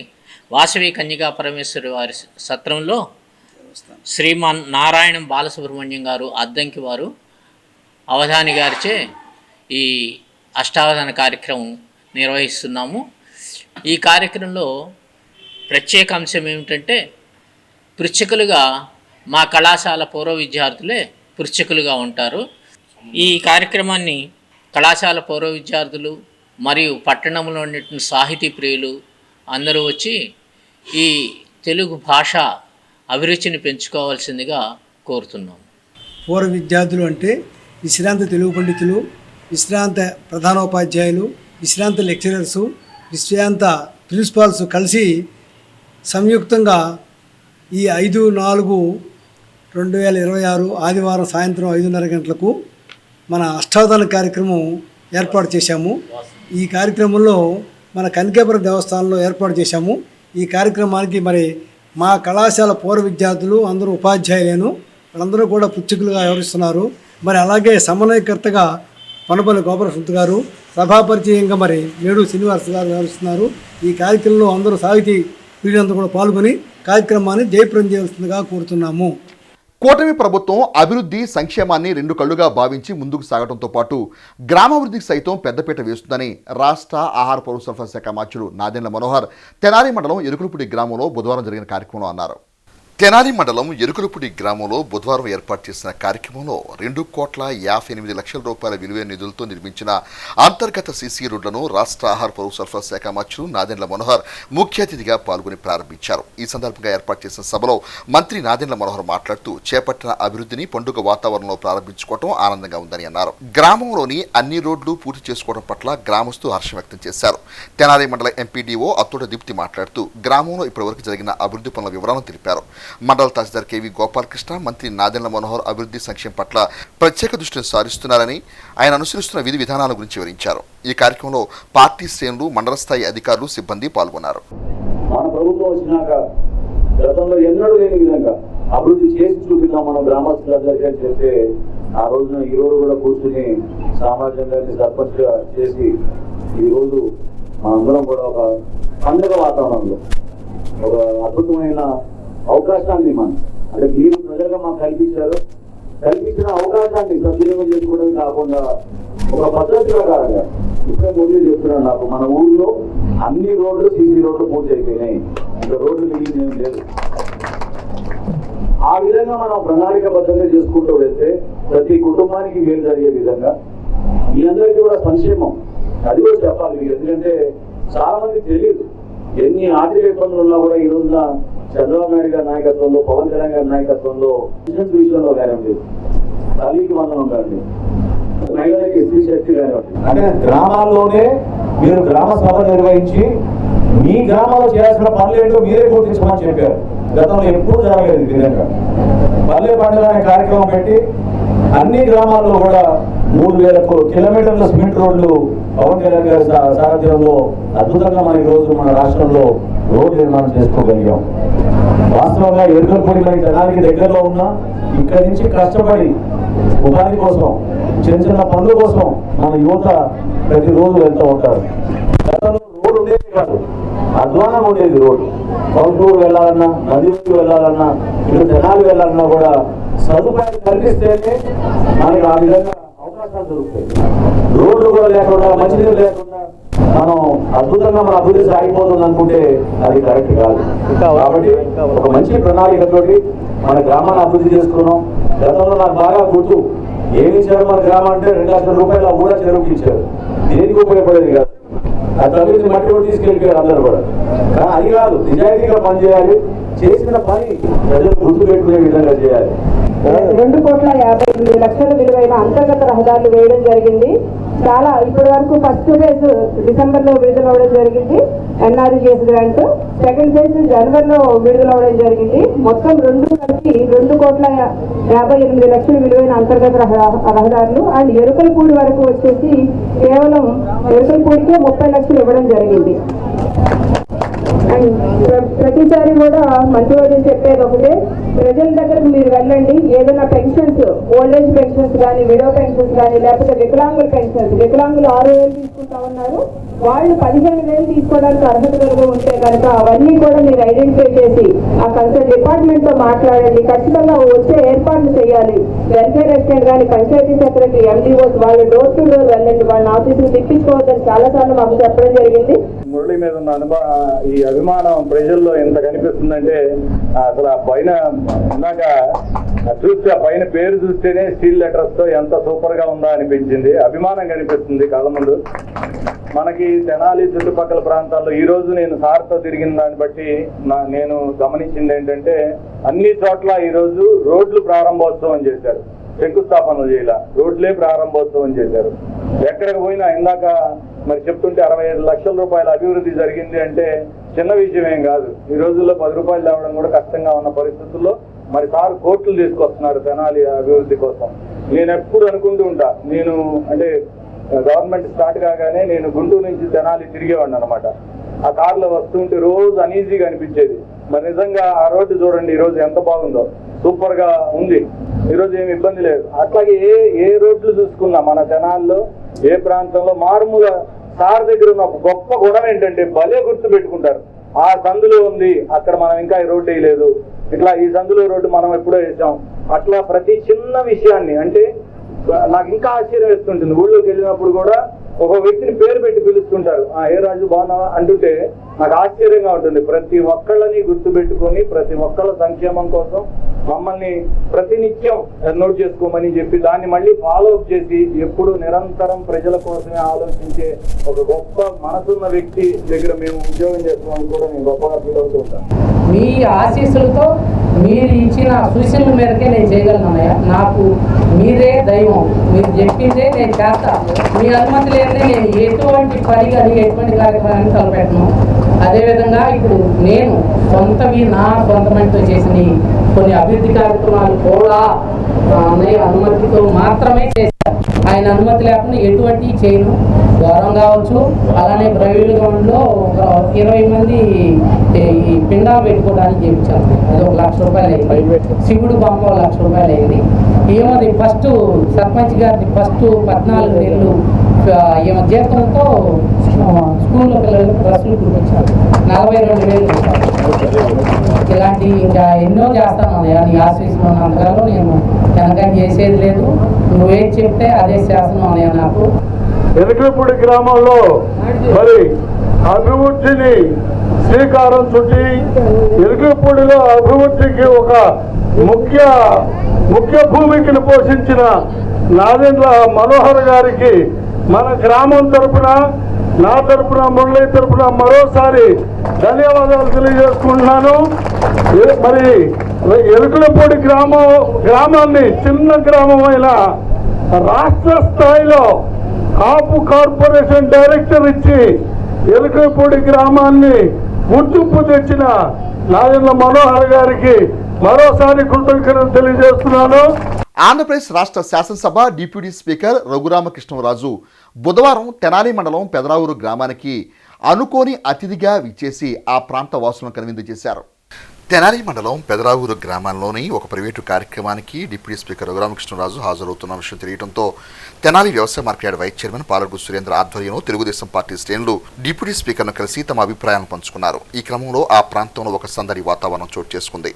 వాసవి కన్యకా పరమేశ్వరి వారి సత్రంలో శ్రీమాన్ నారాయణం బాలసుబ్రహ్మణ్యం గారు అద్దంకి వారు అవధాని గారిచే ఈ అష్టావధాన కార్యక్రమం నిర్వహిస్తున్నాము. ఈ కార్యక్రమంలో ప్రత్యేక అంశం ఏమిటంటే పృచ్ఛకులుగా మా కళాశాల పూర్వ విద్యార్థులే పృచ్ఛకులుగా ఉంటారు. ఈ కార్యక్రమాన్ని కళాశాల పూర్వ విద్యార్థులు మరియు పట్టణంలో ఉన్నటువంటి సాహితీ ప్రియులు అందరూ వచ్చి ఈ తెలుగు భాష అభిరుచిని పెంచుకోవాల్సిందిగా కోరుతున్నాం. పూర్వ విద్యార్థులు అంటే విశ్రాంత తెలుగు పండితులు, విశ్రాంత ప్రధానోపాధ్యాయులు, విశ్రాంత లెక్చరర్సు, విశ్రాంత ప్రిన్సిపాల్స్ కలిసి సంయుక్తంగా ఈ 5/4/2026 ఆదివారం సాయంత్రం 5:30 గంటలకు మన అష్టావధాన కార్యక్రమం ఏర్పాటు చేశాము. ఈ కార్యక్రమంలో మన కనకాపురం దేవస్థానంలో ఏర్పాటు చేశాము. ఈ కార్యక్రమానికి మరి మా కళాశాల పూర్వ విద్యార్థులు అందరూ ఉపాధ్యాయులేను, వాళ్ళందరూ కూడా పుచ్చుకులుగా వ్యవహరిస్తున్నారు. మరి అలాగే సమన్వయకర్తగా పొన్నపల్లి గోపాలకృష్ణ గారు, సభాపరిచయంగా మరి మేడు శ్రీనివాస్ గారు వ్యవహరిస్తున్నారు. ఈ కార్యక్రమంలో అందరూ సాహితీ వీళ్ళందరూ కూడా పాల్గొని కార్యక్రమాన్ని జయప్రదం చేయాల్సిందిగా కోరుతున్నాము. కూటమి ప్రభుత్వం అభివృద్ధి సంక్షేమాన్ని 2 కళ్ళుగా భావించి ముందుకు సాగడంతో పాటు గ్రామాభివృద్ధికి సైతం పెద్దపీట వేస్తుందని రాష్ట్ర ఆహార పౌర సరఫరా శాఖ మంత్రులు నాదెండ్ల మనోహర్ తెనాలి మండలం ఎరుకులపూడి గ్రామంలో బుధవారం జరిగిన కార్యక్రమంలో అన్నారు. తెనాలి మండలం ఎరుకులపూడి గ్రామంలో బుధవారం ఏర్పాటు చేసిన కార్యక్రమంలో 2,58,00,000 రూపాయల విలువైన నిధులతో నిర్మించిన అంతర్గత సీసీ రోడ్లను రాష్ట్ర ఆహార పౌర సరఫరా శాఖ మంత్రులు నాదెండ్ల మనోహర్ ముఖ్య అతిథిగా పాల్గొని ప్రారంభించారు. ఈ సందర్భంగా ఏర్పాటు చేసిన సభలో మంత్రి నాదెండ్ల మనోహర్ మాట్లాడుతూ చేపట్టిన అభివృద్ధిని పండుగ వాతావరణంలో ప్రారంభించుకోవడం ఆనందంగా ఉందని అన్నారు. గ్రామంలోని అన్ని రోడ్లు పూర్తి చేసుకోవడం పట్ల గ్రామస్తులు హర్షం వ్యక్తం చేశారు. తెనాలి మండల ఎంపీడీఓ అత్తోట దీప్తి మాట్లాడుతూ గ్రామంలో ఇప్పటివరకు జరిగిన అభివృద్ధి పనుల వివరాలను తెలిపారు. మండల తహసీల్దార్ కేవీ గోపాలకృష్ణ మంత్రి నాదెండ్ల మనోహర్ అభివృద్ధి సంక్షేమం పట్ల ప్రత్యేక దృష్టిని సారిస్తున్నారని ఆయన అనుసరిస్తున్న విధి విధానాల గురించి వివరించారు. ఈ కార్యక్రమంలో పార్టీ శ్రేణులు, మండల స్థాయి అధికారులు, సిబ్బంది పాల్గొన్నారు. మన ప్రభుత్వం వచ్చినాక గతంలో ఎన్నడూ లేని విధంగా అభివృద్ధి చేసి చూపిద్దాం మనం గ్రామస్తులందరికీ అని చెప్తే ఆ రోజున ఈ రోజు కూడా కూర్చుని సామాజికంగా సర్పంచ్గా చేసి ఈ రోజు మనందరం కూడా ఒక పండుగ వాతావరణంలో ఒక అద్భుతమైన అవకాశాన్ని మనం అంటే మీరు ప్రజలుగా మాకు కల్పించిన అవకాశాన్ని సద్వినియోగం చేసుకోవడం కాకుండా ఒక పద్ధతి ప్రకారంగా ఇప్పుడే ముందు చెప్తున్నాను, నాకు మన ఊళ్ళో అన్ని రోడ్లు సీసీ రోడ్లు పూర్తి అయిపోయినాయి, ఇంకా రోడ్లు మిగిలిన ఏం లేదు. ఆ విధంగా మనం ప్రణాళికబద్ధంగా చేసుకుంటూ వెళ్తే ప్రతి కుటుంబానికి మేలు జరిగే విధంగా మీ అందరికీ కూడా సంక్షేమం అది కూడా చెప్పాలి మీరు. ఎందుకంటే చాలా మందికి తెలియదు, ఎన్ని ఆర్థిక ఇబ్బందులు ఉన్నా కూడా ఈ రోజున చంద్రబాబు నాయుడు గారి నాయకత్వంలో, పవన్ కళ్యాణ్ గారి నాయకత్వంలో విషయంలో కానివ్వండి, తల్లికి వందనం కానివ్వండి, మహిళలకి స్త్రీ శక్తి కానివ్వండి, అంటే గ్రామాల్లోనే మీరు గ్రామ సభ నిర్వహించి మీ గ్రామంలో చేయాల్సిన పనులు ఏంటో మీరే గుర్తించమని చెప్పారు. గతంలో ఎప్పుడు జరగలేదు ఈ విధంగా. పల్లె పండుగ అనే కార్యక్రమం పెట్టి అన్ని గ్రామాల్లో కూడా 3000 కిలోమీటర్ల సిమెంట్ రోడ్లు పవన్ కళ్యాణ్ గారి సారథ్యంలో అద్భుతంగా మన ఈ రోజు మన రాష్ట్రంలో రోడ్డు నిర్మాణం చేసుకోగలిగాం. వాస్తవంగా ఎరుకలపూడి మన జనానికి దగ్గరలో ఉన్న ఇక్కడి నుంచి కష్టపడి ఉపాధి కోసం, చిన్న చిన్న పనుల కోసం మన యువత ప్రతిరోజు వెళ్తూ ఉంటారు. గతంలో రోడ్డు ఉండేది కాదు, అధ్వానం ఉండేది రోడ్డు. కౌంటూరు వెళ్ళాలన్నా, నదికి వెళ్ళాలన్నా, ఇటు జనాలు వెళ్ళాలన్నా కూడా సదుపాయాలు కల్పిస్తేనే మనకి ఆ విధంగా అవకాశాలు దొరుకుతాయి. రోడ్లు కూడా లేకుండా, మంచినీళ్ళు లేకుండా మనం అద్భుతంగా మన అభివృద్ధి సాగిపోతుంది అనుకుంటే అది కరెక్ట్ కాదు. కాబట్టి ఒక మంచి ప్రణాళికతోటి మన గ్రామాన్ని అభివృద్ధి చేసుకున్నాం. గతంలో నాకు బాగా గుర్తు, ఏమి ఇచ్చారు మన గ్రామం అంటే 2 లక్షల రూపాయలు కూడా చెరువుకి ఇచ్చారు. దేనికి ఉపయోగపడేది కాదు. ఆ తల్లిని మట్టి కూడా తీసుకెళ్ళిపోయారు అందరూ కూడా. కానీ అది కాదు, నిజాయితీగా పనిచేయాలి, చేసిన పని ప్రజలు గుర్తు పెట్టుకునే విధంగా చేయాలి. 2,58,00,000 విలువైన అంతర్గత రహదారులు వేయడం జరిగింది. చాలా ఇప్పటి వరకు ఫస్ట్ ఫేజ్ డిసెంబర్లో విడుదల అవ్వడం జరిగింది NRGS గ్రాంట్, సెకండ్ ఫేజ్ జనవరిలో విడుదల అవ్వడం జరిగింది. మొత్తం 2 కలిపి 2,58,00,000 విలువైన అంతర్గత రహదారులు. అండ్ ఎరుకలపూడి వరకు వచ్చేసి కేవలం ఎరుకలపూడికే 30 లక్షలు ఇవ్వడం జరిగింది. అండ్ ప్రతిసారి కూడా మంత్రివర్గం చెప్పేది ఒకటే, ప్రజల దగ్గరకు మీరు వెళ్ళండి, ఏదైనా పెన్షన్స్, ఓల్డ్ ఏజ్ పెన్షన్స్ కానీ, విడో పెన్షన్స్ కానీ, లేకపోతే వికలాంగుల పెన్షన్స్, వికలాంగులు 6,000 తీసుకుంటా ఉన్నారు, వాళ్ళు 15,000 తీసుకోవడానికి అర్హత కలిగి ఉంటే కనుక అవన్నీ కూడా మీరు ఐడెంటిఫై చేసి ఆ కన్సర్న్ డిపార్ట్మెంట్ తో మాట్లాడండి. ఖచ్చితంగా వచ్చే ఏర్పాట్లు చేయాలి. వెల్ఫేర్ రెసిడెంట్ కానీ, పంచాయతీ సెక్రటరీ, MDOs వాళ్ళు డోర్ టు డోర్ వెళ్ళండి, వాళ్ళ ఆఫీసులు తిప్పించుకోవద్దని చాలా సార్లు మాకు చెప్పడం జరిగింది. మురళి మీద ఉన్న ఈ అభిమానం ప్రజల్లో ఎంత కనిపిస్తుందంటే అసలు ఆ పైన ఇందాక చూస్తే ఆ పైన పేరు చూస్తేనే స్టీల్ లెటర్స్ తో ఎంత సూపర్ గా ఉందా అనిపించింది. అభిమానం కనిపిస్తుంది కళ్ళ ముందు. మనకి తెనాలి చుట్టుపక్కల ప్రాంతాల్లో ఈ రోజు నేను సార్తో తిరిగిన దాన్ని బట్టి నేను గమనించింది ఏంటంటే అన్ని చోట్ల ఈ రోజు రోడ్లు ప్రారంభోత్సవం చేశారు, శంకుస్థాపనలు చేయాల, రోడ్లే ప్రారంభోత్సవం చేశారు. ఎక్కడికి పోయినా ఇందాక మరి చెప్తుంటే 65 లక్షల రూపాయల అభివృద్ధి జరిగింది అంటే చిన్న విషయం ఏం కాదు. ఈ రోజుల్లో 10 రూపాయలు తేవడం కూడా కష్టంగా ఉన్న పరిస్థితుల్లో మరి సార్ కోట్లు తీసుకొస్తున్నారు తెనాలి అభివృద్ధి కోసం. నేను ఎప్పుడు అనుకుంటూ ఉంటా, నేను అంటే గవర్నమెంట్ స్టార్ట్ కాగానే నేను గుంటూరు నుంచి తెనాలి తిరిగేవాడిని అనమాట. ఆ కార్లో వస్తుంటే రోజు అనీజీగా అనిపించేది. మరి నిజంగా ఆ రోడ్డు చూడండి ఈ రోజు ఎంత బాగుందో, సూపర్ గా ఉంది. ఈరోజు ఏమి ఇబ్బంది లేదు. అట్లాగే ఏ రోడ్లు చూసుకున్నా మన తెనాల్లో ఏ ప్రాంతంలో మారుమూల సార్ దగ్గర ఉన్న గొప్ప గుణం ఏంటంటే భలే గుర్తు పెట్టుకుంటారు. ఆ సందులో ఉంది, అక్కడ మనం ఇంకా ఈ రోడ్డు వేయలేదు, ఇట్లా ఈ సందులో రోడ్డు మనం ఎప్పుడో వేసాం. అట్లా ప్రతి చిన్న విషయాన్ని అంటే నాకు ఇంకా ఆశ్చర్యం వేస్తుంటుంది. ఊళ్ళోకి వెళ్ళినప్పుడు కూడా ఒక వ్యక్తిని పేరు పెట్టి పిలుస్తుంటారు, ఏ రాజు బాగున్నావా అంటుంటే నాకు ఆశ్చర్యంగా ఉంటుంది. ప్రతి ఒక్కళ్ళని గుర్తు పెట్టుకొని ప్రతి ఒక్కళ్ళ సంక్షేమం కోసం మమ్మల్ని ప్రతినిత్యం నోట్ చేసుకోమని చెప్పి దాన్ని మళ్ళీ ఫాలో అప్ చేసి ఎప్పుడు నిరంతరం ప్రజల కోసమే ఆలోచించే ఒక గొప్ప మనసున్న వ్యక్తి దగ్గర మేము ఉద్యోగం చేస్తున్నామని కూడా నేను గొప్పగా ఫీల్ అవుతూ ఉంటాను. మీ ఆశీస్సులతో మీరు ఇచ్చిన సూచనల మేరకే నేను చేయగలను. నాకు మీరే దైవం, మీరు చెప్పిందే నేను చేస్తాను. మీ అనుమతి లేదే నేను ఎటువంటి పని కానీ ఎటువంటి కార్యక్రమాన్ని తలపెట్టను. అదేవిధంగా ఇప్పుడు నేను నా సొంత మనీతో చేసిన కొన్ని అభివృద్ధి కార్యక్రమాలు కూడా అన్నయ్య అనుమతితో మాత్రమే చేశాను. ఆయన అనుమతి లేకుండా ఎటువంటి చేయను. గౌరవం కావచ్చు, అలానే ప్రైవేట్ గ్రౌండ్లో ఒక 20 మంది ఈ పిండాలు పెట్టుకోవడానికి చేయించాను. అది ₹1,00,000 అయింది. శివుడు బొమ్మ ₹1,00,000 అయింది. ఏమది ఫస్ట్ సర్పంచ్ గారిది ఫస్ట్ 14 నెలలు ఈమె జీతంతో స్కూల్లో పిల్లలకు డ్రెస్సులు కుట్టించారు. 42,000. ఇలాంటి ఇంకా ఎన్నో చేస్తాను అన్నయ్య. నీ ఆశీస్సులో ఉన్నంతకాలం నేను వెనక చేసేది లేదు. నువ్వేం చెప్తే అదే శాసనం అన్నయ్య. నాకు ఎలకలపూడి గ్రామంలో మరి అభివృద్ధిని శ్రీకారం చుట్టి ఎలకలపూడిలో అభివృద్ధికి ఒక ముఖ్య భూమికను పోషించిన నాదెండ్ల మనోహర్ గారికి మన గ్రామం తరపున, నా తరపున, మురళి తరపున మరోసారి ధన్యవాదాలు తెలియజేసుకుంటున్నాను. మరి ఎలకలపూడి గ్రామాన్ని చిన్న గ్రామమైన రాష్ట్ర స్థాయిలో కాపు కార్పొరేషన్ డైరెక్టర్ ఇచ్చి ఎలకలపూడి గ్రామాన్ని గుర్తింపు తెచ్చిన నాదెండ్ల మనోహర్ గారికి మరోసారి కృతజ్ఞతలు తెలియజేస్తున్నాను. ఆంధ్రప్రదేశ్ రాష్ట్ర శాసనసభ డిప్యూటీ స్పీకర్ రఘురామకృష్ణరాజు బుధవారం తెనాలి మండలం పెదరావూరు గ్రామానికి అనుకోని అతిథిగా విచ్చేసి ఆ ప్రాంత వాసులను కనువిందు చేశారు. తెనాలి మండలం పెదరావూరు గ్రామంలోని ఒక ప్రైవేటు కార్యక్రమానికి డిప్యూటీ స్పీకర్ రఘురామకృష్ణరాజు హాజరవుతున్న విషయం తెలియడంతో తెనాలి వ్యవసాయ market yard vice chairman Paladugu Surendra ఆధ్వర్యంలో తెలుగుదేశం పార్టీ శ్రేణులు డిప్యూటీ స్పీకర్ను కలిసి తమ అభిప్రాయాలను పంచుకున్నారు. ఈ క్రమంలో ఆ ప్రాంతంలో ఒక సందడి వాతావరణం చోటు చేసుకుంది.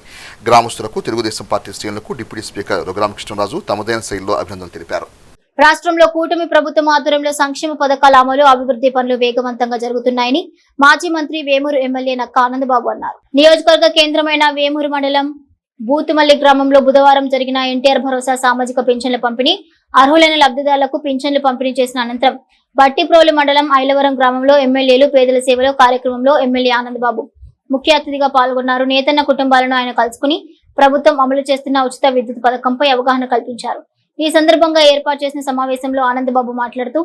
గ్రామస్తులకు, తెలుగుదేశం పార్టీ శ్రేణులకు డిప్యూటీ స్పీకర్ రఘురామకృష్ణరాజు తమదైన శైలిలో అభినందనలు తెలిపారు. రాష్ట్రంలో కూటమి ప్రభుత్వం ఆధ్వర్యంలో సంక్షేమ పథకాల అమలు, అభివృద్ధి పనులు వేగవంతంగా జరుగుతున్నాయని మాజీ మంత్రి వేమూరు ఎమ్మెల్యే నక్క ఆనందబాబు అన్నారు. నియోజకవర్గ కేంద్రమైన వేమూరు మండలం బూతుమల్లి గ్రామంలో బుధవారం జరిగిన ఎన్టీఆర్ భరోసా సామాజిక పింఛన్ల పంపిణీ, అర్హులైన లబ్ధిదారులకు పింఛన్లు పంపిణీ చేసిన అనంతరం బట్టిప్రోలు మండలం ఐలవరం గ్రామంలో ఎమ్మెల్యేలు పేదల సేవలో కార్యక్రమంలో ఎమ్మెల్యే ఆనందబాబు ముఖ్య అతిథిగా పాల్గొన్నారు. నేతన్న కుటుంబాలను ఆయన కలుసుకుని ప్రభుత్వం అమలు చేస్తున్న ఉచిత విద్యుత్ పథకంపై అవగాహన కల్పించారు. ఈ సందర్భంగా ఏర్పాటు చేసిన సమావేశంలో ఆనందబాబు మాట్లాడుతూ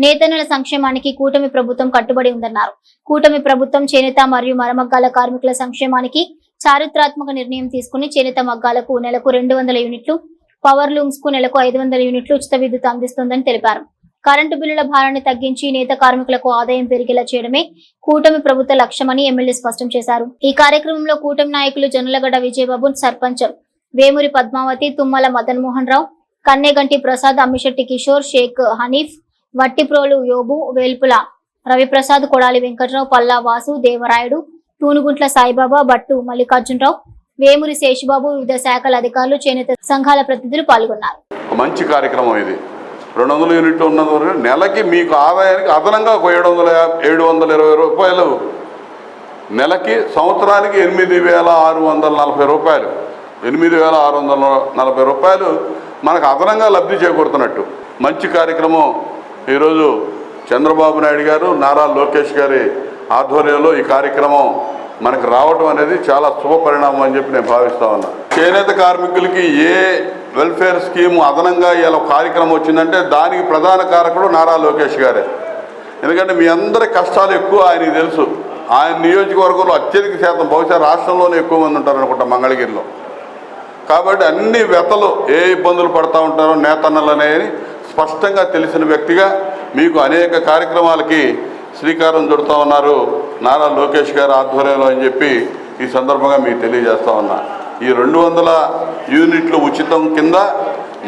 నేతన్నల సంక్షేమానికి కూటమి ప్రభుత్వం కట్టుబడి ఉందన్నారు. కూటమి ప్రభుత్వం చేనేత మరియు మరమగ్గాల కార్మికుల సంక్షేమానికి చారిత్రాత్మక నిర్ణయం తీసుకుని చేనేత మగ్గాలకు నెలకు 200 యూనిట్లు, పవర్ లూమ్స్ కు నెలకు 500 యూనిట్లు ఉచిత విద్యుత్ అందిస్తుందని తెలిపారు. కరెంటు బిల్లుల భారాన్ని తగ్గించి నేత కార్మికులకు ఆదాయం పెరిగేలా చేయడమే కూటమి ప్రభుత్వ లక్ష్యమని ఎమ్మెల్యే స్పష్టం చేశారు. ఈ కార్యక్రమంలో కూటమి నాయకులు జొన్నలగడ్డ విజయబాబు, సర్పంచ్ వేమూరి పద్మావతి, తుమ్మల మదన్ మోహన్ రావు, కన్నెగంటి ప్రసాద్, అమ్మిశెట్టి కిషోర్, షేక్ హనీఫ్, వట్టిప్రోలు యోబు, వేల్పుల రవిప్రసాద్, కొడాలి వెంకట్రావు, పల్లా వాసు, దేవరాయుడు, తూనుగుంట్ల సాయిబాబా, బట్టు మల్లికార్జునరావు, వేమూరి శేషుబాబు, వివిధ శాఖల అధికారులు, చేనేత సంఘాల ప్రతినిధులు పాల్గొన్నారు. మంచి కార్యక్రమం ఇది. 200 యూనిట్లు ఉన్నందువల్ల నెలకి మీకు ఆదాయానికి అదనంగా 720 రూపాయలు నెలకి, సంవత్సరానికి 8,640 రూపాయలు, 8,640 రూపాయలు మనకు అదనంగా లబ్ధి చేకూరుతున్నట్టు మంచి కార్యక్రమం ఈరోజు చంద్రబాబు నాయుడు గారు, నారా లోకేష్ గారి ఆధ్వర్యంలో ఈ కార్యక్రమం మనకు రావడం అనేది చాలా శుభ పరిణామం అని చెప్పి నేను భావిస్తా ఉన్నా. చేనేత కార్మికులకి ఏ వెల్ఫేర్ స్కీమ్ అదనంగా ఇలా కార్యక్రమం వచ్చిందంటే దానికి ప్రధాన కారకుడు నారా లోకేష్ గారే. ఎందుకంటే మీ అందరి కష్టాలు ఎక్కువ ఆయనకి తెలుసు. ఆయన నియోజకవర్గంలో అత్యధిక శాతం, బహుశా రాష్ట్రంలోనే ఎక్కువ మంది ఉంటారు అనుకుంటా మంగళగిరిలో. కాబట్టి అన్ని వ్యతలు ఏ ఇబ్బందులు పడుతూ ఉంటారో నేతన్నలనే స్పష్టంగా తెలిసిన వ్యక్తిగా మీకు అనేక కార్యక్రమాలకి శ్రీకారం చుడుతూ ఉన్నారు నారా లోకేష్ గారి ఆధ్వర్యంలో అని చెప్పి ఈ సందర్భంగా మీకు తెలియజేస్తా ఉన్నా. ఈ 200 యూనిట్లు ఉచితం కింద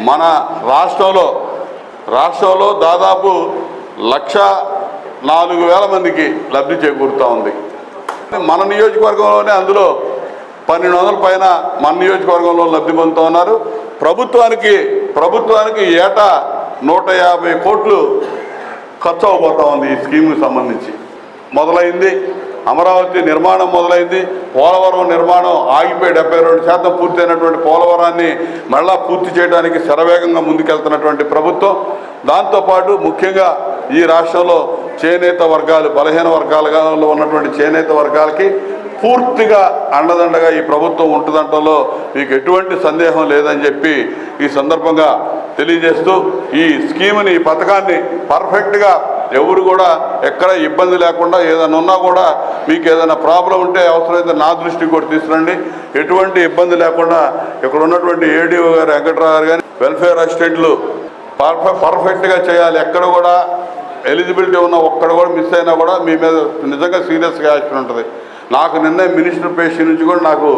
మన రాష్ట్రంలో దాదాపు 104,000 మందికి లబ్ధి చేకూరుతూ ఉంది. మన నియోజకవర్గంలోనే అందులో 1,200 పైన మన నియోజకవర్గంలో లబ్ధి పొందుతూ ఉన్నారు. ప్రభుత్వానికి ఏటా 150 కోట్లు ఖర్చు అవబోతూ ఉంది ఈ స్కీమ్కి సంబంధించి. మొదలైంది అమరావతి నిర్మాణం, మొదలైంది పోలవరం నిర్మాణం ఆగిపోయి 72% పూర్తయినటువంటి పోలవరాన్ని మళ్ళా పూర్తి చేయడానికి శరవేగంగా ముందుకెళ్తున్నటువంటి ప్రభుత్వం. దాంతోపాటు ముఖ్యంగా ఈ రాష్ట్రంలో చేనేత వర్గాలు, బలహీన వర్గాలలో ఉన్నటువంటి చేనేత వర్గాలకి పూర్తిగా అండదండగా ఈ ప్రభుత్వం ఉంటుందంటలో మీకు ఎటువంటి సందేహం లేదని చెప్పి ఈ సందర్భంగా తెలియజేస్తూ ఈ స్కీమ్ని, ఈ పథకాన్ని పర్ఫెక్ట్గా ఎవరు కూడా ఎక్కడ ఇబ్బంది లేకుండా ఏదైనా ఉన్నా కూడా మీకు ఏదైనా ప్రాబ్లం ఉంటే అవసరమైతే నా దృష్టికి కూడా తీసుకురండి. ఎటువంటి ఇబ్బంది లేకుండా ఇక్కడ ఉన్నటువంటి ఏడీఓ గారు వెంకట్రావు గారు కానీ వెల్ఫేర్ అసిస్టెంట్లు పర్ఫెక్ట్గా చేయాలి. ఎక్కడ కూడా ఎలిజిబిలిటీ ఉన్న ఒక్కడ కూడా మిస్ అయినా కూడా మీ మీద నిజంగా సీరియస్గా యాక్షన్ ఉంటుంది. నాకు నిన్నే మినిస్టర్ పేషి నుంచి కూడా నాకు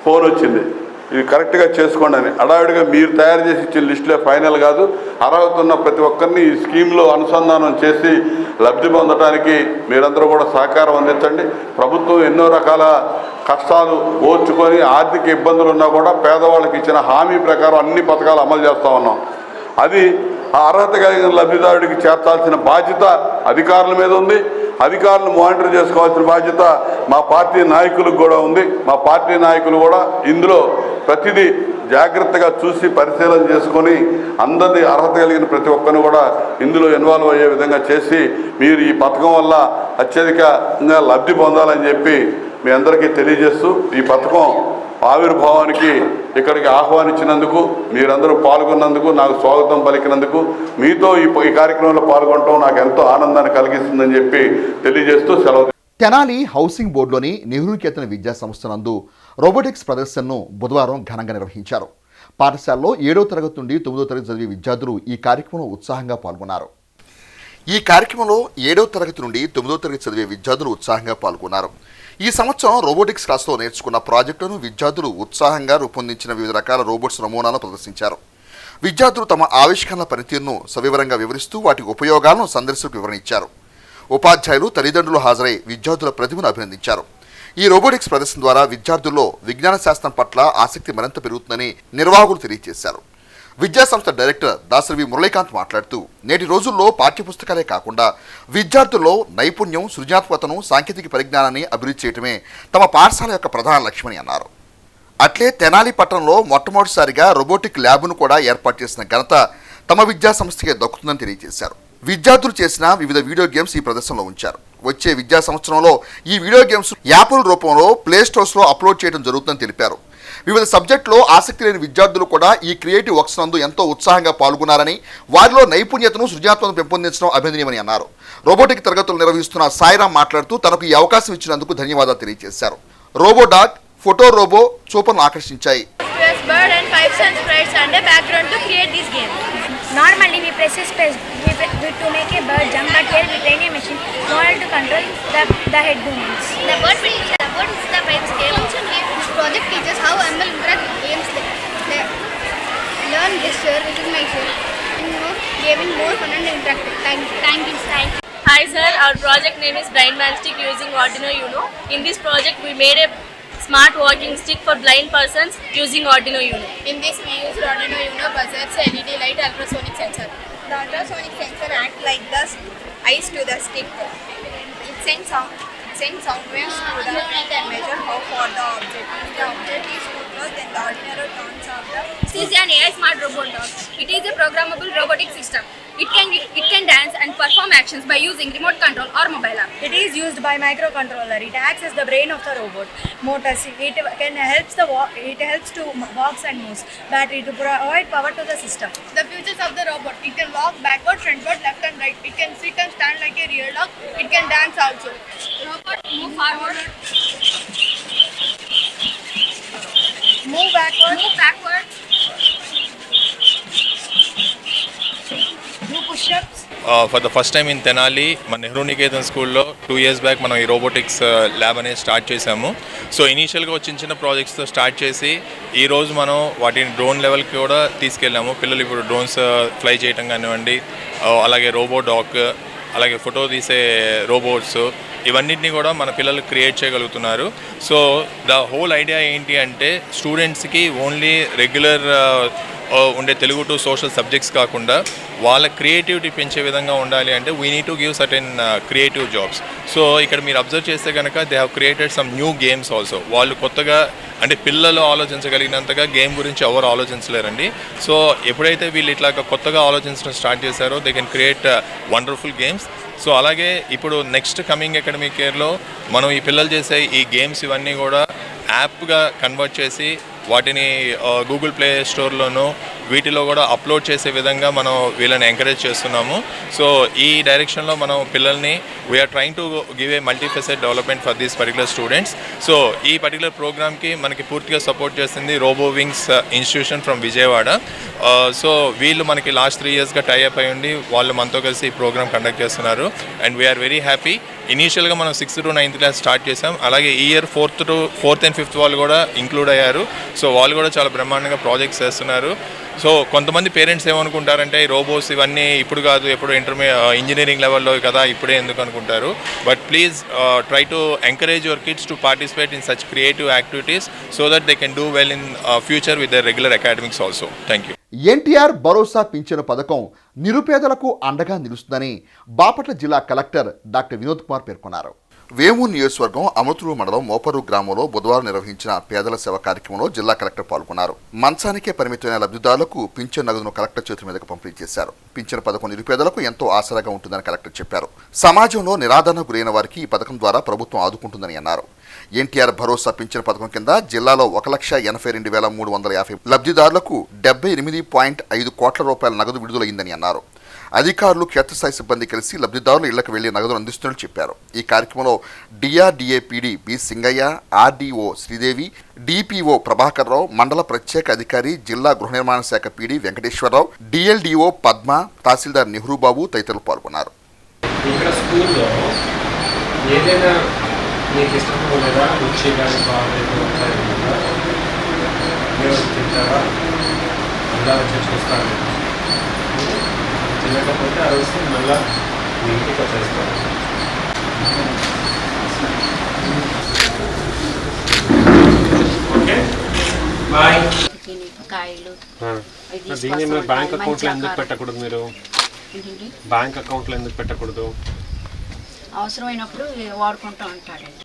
ఫోన్ వచ్చింది, ఇది కరెక్ట్గా చేసుకోండి అని. అడావిడిగా మీరు తయారు చేసి ఇచ్చిన లిస్టులే ఫైనల్ కాదు. అర్హత ఉన్న ప్రతి ఒక్కరిని ఈ స్కీమ్లో అనుసంధానం చేసి లబ్ధి పొందడానికి మీరందరూ కూడా సహకారం అందించండి. ప్రభుత్వం ఎన్నో రకాల కష్టాలు ఓర్చుకొని ఆర్థిక ఇబ్బందులు ఉన్నా కూడా పేదవాళ్ళకి ఇచ్చిన హామీ ప్రకారం అన్ని పథకాలు అమలు చేస్తూ ఉన్నాం. అది ఆ అర్హత కలిగిన లబ్ధిదారుడికి చేర్చాల్సిన బాధ్యత అధికారుల మీద ఉంది. అధికారులను మానిటర్ చేసుకోవాల్సిన బాధ్యత మా పార్టీ నాయకులకు కూడా ఉంది. మా పార్టీ నాయకులు కూడా ఇందులో ప్రతిదీ జాగ్రత్తగా చూసి పరిశీలన చేసుకొని అందరి అర్హత కలిగిన ప్రతి ఒక్కరిని కూడా ఇందులో ఇన్వాల్వ్ అయ్యే విధంగా చేసి మీరు ఈ పథకం వల్ల అత్యధికంగా లబ్ధి పొందాలని చెప్పి మీ అందరికీ తెలియజేస్తూ ఈ పథకం ఆవిర్భావానికి ఇక్కడికి ఆహ్వానించినందుకు, మీరందరూ పాల్గొన్నందుకు, నాకు స్వాగతం పలికినందుకు, మీతో ఈ కార్యక్రమంలో పాల్గొనడం నాకు ఎంతో ఆనందాన్ని కలిగిస్తుందని చెప్పి తెలియజేస్తూ సెలవు. తెనాలి హౌసింగ్ బోర్డులోని నెహ్రూ-కేతన్ విద్యా సంస్థ నందు రోబోటిక్స్ ప్రదర్శనను బుధవారం ఘనంగా నిర్వహించారు. పాఠశాలలో 7వ తరగతి నుండి 9వ తరగతి చదివే విద్యార్థులు ఈ కార్యక్రమంలో ఉత్సాహంగా పాల్గొన్నారు. ఈ కార్యక్రమంలో 7వ తరగతి నుండి 9వ తరగతి చదివే విద్యార్థులు ఉత్సాహంగా పాల్గొన్నారు. ఈ సంవత్సరం రోబోటిక్స్ క్లాస్లో నేర్చుకున్న ప్రాజెక్టును విద్యార్థులు ఉత్సాహంగా రూపొందించిన వివిధ రకాల రోబోట్స్ నమూనాలను ప్రదర్శించారు. విద్యార్థులు తమ ఆవిష్కరణల పనితీరును సవివరంగా వివరిస్తూ వాటి ఉపయోగాలను సందర్శకులకు వివరించారు. ఉపాధ్యాయులు, తల్లిదండ్రులు హాజరై విద్యార్థుల ప్రతిభను అభినందించారు. ఈ రోబోటిక్స్ ప్రదర్శన ద్వారా విద్యార్థుల్లో విజ్ఞాన శాస్త్రం పట్ల ఆసక్తి మరింత పెరుగుతుందని నిర్వాహకులు తెలియజేశారు. విద్యాసంస్థ డైరెక్టర్ దాసరి మురళీకాంత్ మాట్లాడుతూ, నేటి రోజుల్లో పాఠ్యపుస్తకాలే కాకుండా విద్యార్థుల్లో నైపుణ్యం, సృజనాత్మకతను, సాంకేతిక పరిజ్ఞానాన్ని అభివృద్ధి చేయడమే తమ పాఠశాల యొక్క ప్రధాన లక్ష్యమని అన్నారు. అట్లే తెనాలి పట్టణంలో మొట్టమొదటిసారిగా రోబోటిక్ ల్యాబ్ను కూడా ఏర్పాటు చేసిన ఘనత తమ విద్యాసంస్థకే దక్కుతుందని తెలియజేశారు. విద్యార్థులు చేసిన వివిధ వీడియో గేమ్స్ ఈ ప్రదర్శనలో ఉంచారు. వచ్చే విద్యా సంవత్సరంలో ఈ వీడియో గేమ్స్ యాప్ల రూపంలో ప్లేస్టోర్స్లో అప్లోడ్ చేయడం జరుగుతుందని తెలిపారు. వివిధ సబ్జెక్టులో ఆసక్తి లేని విద్యార్థులు కూడా ఈ క్రియేటివ్ వర్క్స్ నందు ఎంతో ఉత్సాహంగా పాల్గొన్నారని, వారిలో నైపుణ్యతను, సృజనాత్మకతను పెంపొందించడం అభినందనీయమని అన్నారు. రోబోటిక్ తరగతులు నిర్వహిస్తున్న సాయిరాం మాట్లాడుతూ తనకు ఈ అవకాశం ఇచ్చినందుకు ధన్యవాదాలు తెలియజేశారు. రోబోడాగ్, ఫోటో రోబో చూపను ఆకర్షించాయి. Normally we press a space to make a bird jump, but here we train a machine model to control the head movements. The bird is the pipe scale. This project teaches how animals interact with games. They learn gesture, recognition, and giving more fun and interactive. Thank you. Hi sir, our project name is Brain Man Stick using Arduino Uno. In this project we made a smart walking stick for blind persons using Arduino Uno. In this we used Arduino Uno buzzers, LED light, ultrasonic sensor. The ultrasonic sensor acts like the eyes to the stick. It sends sound waves to the feet and measure how far the object is. The object is too close, then the Arduino turns off the. This is an AI smart robot dog. It is a programmable robotic system. It can dance and perform actions by using remote control or mobile app. It is used by microcontroller. It acts as the brain of the robot. Motors. It helps to walk and move. Battery to provide power to the system. The features of the robot: it can walk backward, frontward, left and right. It can sit and stand like a real dog. It can dance also. Robot move forward. Move backward. Do push-ups. For the first time in Tenali, మన నెహ్రూ-నికేతన్ స్కూల్లో 2 years back మనం ఈ robotics lab అనేది start చేసాము. So ఇనీషియల్గా చిన్న ప్రాజెక్ట్స్తో start చేసి ఈరోజు మనం వాటిని డ్రోన్ లెవెల్కి కూడా తీసుకెళ్ళాము. పిల్లలు ఇప్పుడు డ్రోన్స్ ఫ్లై చేయటం కానివ్వండి, అలాగే రోబోడాక్, అలాగే ఫోటో తీసే రోబోట్స్, ఇవన్నిటిని కూడా మన పిల్లలు క్రియేట్ చేయగలుగుతున్నారు. సో ద హోల్ ఐడియా ఏంటి అంటే స్టూడెంట్స్కి ఓన్లీ రెగ్యులర్ ఉండే తెలుగు టు సోషల్ సబ్జెక్ట్స్ కాకుండా వాళ్ళ క్రియేటివిటీ పెంచే విధంగా ఉండాలి అంటే we need to give certain creative jobs. So ఇక్కడ మీరు అబ్జర్వ్ చేస్తే కనుక they have created some new games also. వాళ్ళు కొత్తగా అంటే పిల్లలు ఆలోచించగలిగినంతగా గేమ్ గురించి ఎవరు ఆలోచించలేరండి. సో ఎప్పుడైతే వీళ్ళు ఇట్లాగా కొత్తగా ఆలోచించడం స్టార్ట్ చేశారో they can create wonderful games. So అలాగే ఇప్పుడు నెక్స్ట్ కమింగ్ అకాడమిక్ ఇయర్లో మనం ఈ పిల్లలు చేసే ఈ గేమ్స్ ఇవన్నీ కూడా యాప్గా కన్వర్ట్ చేసి వాటిని గూగుల్ ప్లే స్టోర్లోనూ వీటిలో కూడా అప్లోడ్ చేసే విధంగా మనం వీళ్ళని ఎంకరేజ్ చేస్తున్నాము. సో ఈ డైరెక్షన్లో మనం పిల్లల్ని we are trying to give a మల్టీఫెసెట్ development for these particular students. So ఈ పర్టికులర్ ప్రోగ్రామ్కి మనకి పూర్తిగా సపోర్ట్ చేస్తుంది robo wings institution from Vijayawada. So వీళ్ళు మనకి లాస్ట్ 3 yearsగా టైఅప్ అయి ఉండి వాళ్ళు మనతో కలిసి ఈ ప్రోగ్రామ్ కండక్ట్ చేస్తున్నారు. And we are very happy. ఇనీషియల్గా మనం 6th to 9th class start చేసాం. అలాగే ఈ ఇయర్ 4th and 5th వాళ్ళు కూడా ఇంక్లూడ్ అయ్యారు. సో వాళ్ళు కూడా చాలా బ్రహ్మాండంగా ప్రాజెక్ట్స్ చేస్తున్నారు. సో కొంతమంది పేరెంట్స్ ఏమనుకుంటారంటే ఈ రోబోస్ ఇవన్నీ ఇప్పుడు కాదు, ఎప్పుడు ఇంజనీరింగ్ లెవెల్లో కదా, ఇప్పుడే ఎందుకు అనుకుంటారు. But please try to encourage your kids to participate in such creative activities so that they can do well in future with their regular academics also. Thank you. NTR భరోసా పింఛను పథకం నిరుపేదలకు అండగా నిలుస్తుందని బాపట్ల జిల్లా కలెక్టర్ డాక్టర్ వినోద్ కుమార్ పేర్కొన్నారు. వేమూరు నియోజకవర్గం అమృతూరు మండలం మోపరు గ్రామంలో బుధవారం నిర్వహించిన పేదల సేవ కార్యక్రమంలో జిల్లా కలెక్టర్ పాల్గొన్నారు. మంచానికే పరిమితమైన లబ్ధిదారులకు పింఛన్ నగదును కలెక్టర్ చేతుల మీదుగా పంపిణీ చేశారు. పింఛన్ పథకం నిరుపేదలకు ఎంతో ఆసరాగా ఉంటుందని కలెక్టర్ చెప్పారు. సమాజంలో నిరాదరణకు గురైన వారికి ఈ పథకం ద్వారా ప్రభుత్వం ఆదుకుంటుందని అన్నారు. ఎన్టీఆర్ భరోసా పింఛన్ పథకం కింద జిల్లాలో 1,82,350 లబ్ధిదారులకు 78.5 కోట్ల రూపాయల నగదు విడుదలైందని అన్నారు. అధికారులు క్షేత్రస్థాయి సిబ్బంది కలిసి లబ్ధిదారుల ఇళ్లకు వెళ్లి నగదును అందిస్తున్నట్లు చెప్పారు. ఈ కార్యక్రమంలో DRDA PD B Singayya, RDO Sridevi, DPO Prabhakar Rao, మండల ప్రత్యేక అధికారి జిల్లా గృహ నిర్మాణ శాఖ పీడీ వెంకటేశ్వరరావు, డిఎల్డిఓ పద్మ, తహసీల్దార్ నెహ్రూబాబు తదితరులు పాల్గొన్నారు. లేకపోతే ఆ రోజు మళ్ళీ మీ ఇంటికి వచ్చేస్తాను. Okay bye. దీన్ని మీరు బ్యాంక్ అకౌంట్లో ఎందుకు పెట్టకూడదు? మీరు బ్యాంక్ అకౌంట్లో ఎందుకు పెట్టకూడదు? అవసరమైనప్పుడు వాడుకుంటూ ఉంటాడండి.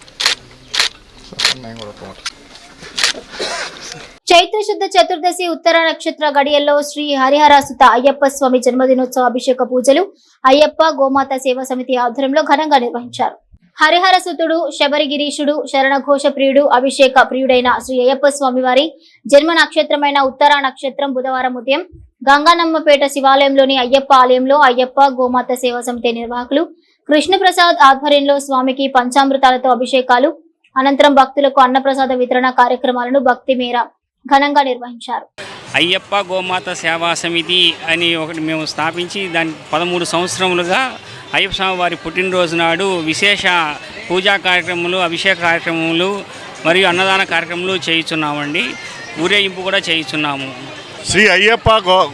చైత్ర శుద్ధ చతుర్దశి ఉత్తర నక్షత్ర గడియల్లో శ్రీ హరిహరాసుత అయ్యప్ప స్వామి జన్మదినోత్సవ అభిషేక పూజలు అయ్యప్ప గోమాత సేవా సమితి ఆధ్వర్యంలో ఘనంగా నిర్వహించారు. హరిహరసుతుడు, శబరిగిరీషుడు, శరణఘోష ప్రియుడు, అభిషేక ప్రియుడైన శ్రీ అయ్యప్ప స్వామి వారి జన్మ నక్షత్రమైన ఉత్తర నక్షత్రం బుధవారం ఉదయం గంగానమ్మపేట శివాలయంలోని అయ్యప్ప ఆలయంలో అయ్యప్ప గోమాత సేవా సమితి నిర్వాహకులు కృష్ణప్రసాద్ ఆధ్వర్యంలో స్వామికి పంచామృతాలతో అభిషేకాలు, అనంతరం భక్తులకు అన్నప్రసాద వితరణ కార్యక్రమాలను భక్తి మేర ఘనంగా నిర్వహించారు. అయ్యప్ప గోమాత సేవా సమితి అని ఒకటి మేము స్థాపించి దాని 13 సంవత్సరములుగా అయ్యప్ప స్వామి వారి పుట్టినరోజు నాడు విశేష పూజా కార్యక్రమాలు, అభిషేక కార్యక్రమాలు మరియు అన్నదాన కార్యక్రమాలు చేయుచున్నామండి. ఊరేగింపు కూడా చేయుచున్నాము. శ్రీ అయ్యప్ప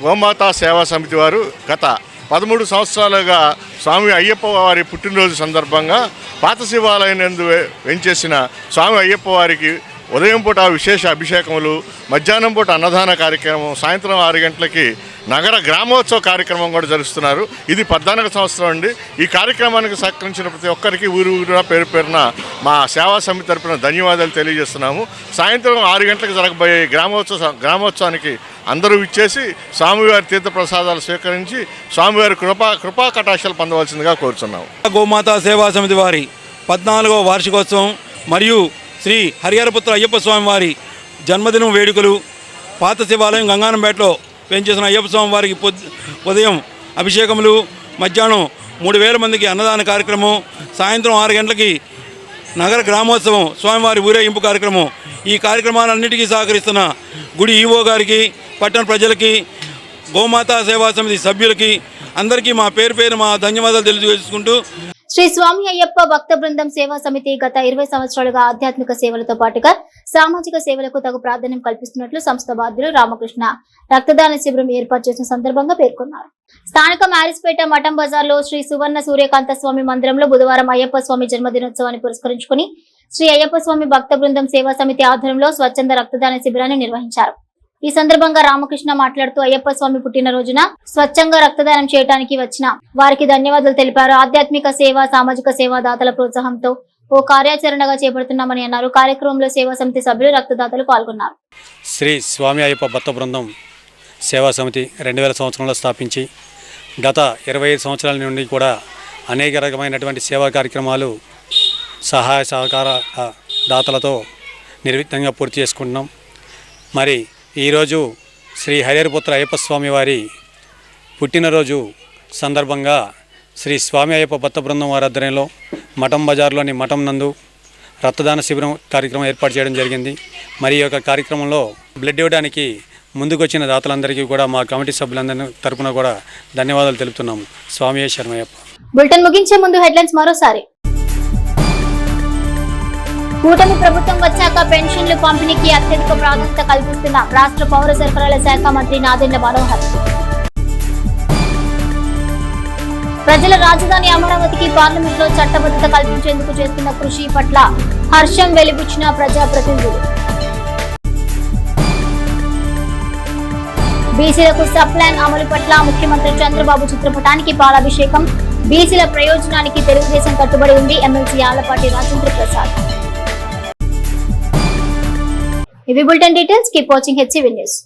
గోమాత సేవా సమితి వారు గత 13 సంవత్సరాలుగా స్వామి అయ్యప్ప వారి పుట్టినరోజు సందర్భంగా పాత శివాలయం నందు వెంచేసిన స్వామి అయ్యప్ప వారికి ఉదయం పూట విశేష అభిషేకములు, మధ్యాహ్నం పూట అన్నదాన కార్యక్రమం, సాయంత్రం 6 గంటలకి నగర గ్రామోత్సవ కార్యక్రమం కూడా జరుపుతున్నారు. ఇది 14వ సంవత్సరం అండి. ఈ కార్యక్రమానికి సహకరించిన ప్రతి ఒక్కరికి ఊరు పేరు పేరున మా సేవా సమితి తరపున ధన్యవాదాలు తెలియజేస్తున్నాము. సాయంత్రం 6 గంటలకు జరగబోయే గ్రామోత్సవానికి అందరూ ఇచ్చేసి స్వామివారి తీర్థ ప్రసాదాలు స్వీకరించి స్వామివారి కృపా కటాక్షాలు పొందవలసిందిగా కోరుచున్నాము. గోమాతా సేవా సమితి వారి 14వ వార్షికోత్సవం మరియు శ్రీ హరిహరపుత్ర అయ్యప్ప స్వామి వారి జన్మదినం వేడుకలు పాత శివాలయం గంగానంపేటలో పెంచేసిన అయ్యప్ప స్వామి వారికి ఉదయం అభిషేకములు, మధ్యాహ్నం 3000 మందికి అన్నదాన కార్యక్రమం, సాయంత్రం 6 గంటలకి నగర గ్రామోత్సవం, స్వామివారి ఊరేగింపు కార్యక్రమం. ఈ కార్యక్రమాలన్నిటికీ సహకరిస్తున్న గుడి ఈవో గారికి, పట్టణ ప్రజలకి, గోమాతా సేవా సమితి సభ్యులకి అందరికీ మా పేరు మా ధన్యవాదాలు తెలియజేసుకుంటూ శ్రీ స్వామి అయ్యప్ప భక్త బృందం సేవా సమితి గత 20 సంవత్సరాలుగా ఆధ్యాత్మిక సేవలతో పాటుగా సామాజిక సేవలకు తగు ప్రాధాన్యం కల్పిస్తున్నట్లు సంస్థ బాధ్యులు రామకృష్ణ రక్తదాన శిబిరం ఏర్పాటు చేసిన సందర్భంగా పేర్కొన్నారు. స్థానిక మ్యారిస్పేట మఠం బజార్లో శ్రీ సువర్ణ సూర్యకాంత స్వామి మందిరంలో బుధవారం అయ్యప్ప స్వామి జన్మదినోత్సవాన్ని పురస్కరించుకుని శ్రీ అయ్యప్ప స్వామి భక్త బృందం సేవా సమితి ఆధ్వర్యంలో స్వచ్ఛంద రక్తదాన శిబిరాన్ని నిర్వహించారు. ఈ సందర్భంగా రామకృష్ణ మాట్లాడుతూ అయ్యప్ప స్వామి పుట్టినరోజున స్వచ్ఛంగా రక్తదానం చేయడానికి వచ్చిన వారికి ధన్యవాదాలు తెలిపారు. ఆధ్యాత్మిక సేవ, సామాజిక సేవా దాతల ప్రోత్సాహంతో ఓ కార్యాచరణగా చేపడుతున్నామని అన్నారు. కార్యక్రమంలో సేవా సమితి సభ్యులు, రక్తదాతలు పాల్గొన్నారు. శ్రీ స్వామి అయ్యప్ప భక్త బృందం సేవా సమితి 2000 సంవత్సరంలో స్థాపించి గత 25 సంవత్సరాల నుండి కూడా అనేక రకమైనటువంటి సేవా కార్యక్రమాలు, సహాయ సహకార దాతలతో నిర్విఘ్నంగా పూర్తి చేసుకుంటున్నాం. మరి ఈరోజు శ్రీ హరిహరపుత్ర అయ్యప్ప స్వామి వారి పుట్టినరోజు సందర్భంగా శ్రీ స్వామి అయ్యప్ప భక్త బృందం వారి ఆధ్వర్యంలో మఠం బజార్లోని మఠం నందు రక్తదాన శిబిరం కార్యక్రమం ఏర్పాటు చేయడం జరిగింది. మరి ఈ యొక్క కార్యక్రమంలో బ్లడ్ ఇవ్వడానికి ముందుకొచ్చిన దాతలందరికీ కూడా మా కమిటీ సభ్యులందరి తరపున కూడా ధన్యవాదాలు తెలుపుతున్నాము. స్వామి శరణమయ్యప్ప. బులెటిన్ ముగించే ముందు హెడ్లైన్స్ మరోసారి. కూటమి ప్రభుత్వం వచ్చాక పెన్షన్లు పంపిణీకి అత్యధిక ప్రాధాన్యత కల్పిస్తున్న రాష్ట్ర పౌర సరఫరాల శాఖ మంత్రి నాదెండ్ల మనోహర్. ప్రజల రాజధాని అమరావతికి పార్లమెంట్లో చట్టబద్ధత కల్పించేందుకు చేస్తున్న కృషి పట్ల హర్షం వెలిబుచ్చిన ప్రజాప్రతినిధులు. బీసీలకు సబ్ ప్లాన్ అమలు పట్ల ముఖ్యమంత్రి చంద్రబాబు చిత్రపటానికి పాలాభిషేకం. బీసీల ప్రయోజనానికి తెలుగుదేశం కట్టుబడి ఉంది. ఎమ్మెల్సీ ఆళ్లపాటి రాజేంద్ర ప్రసాద్. ఇవి bulletin details. Keep watching HCV news.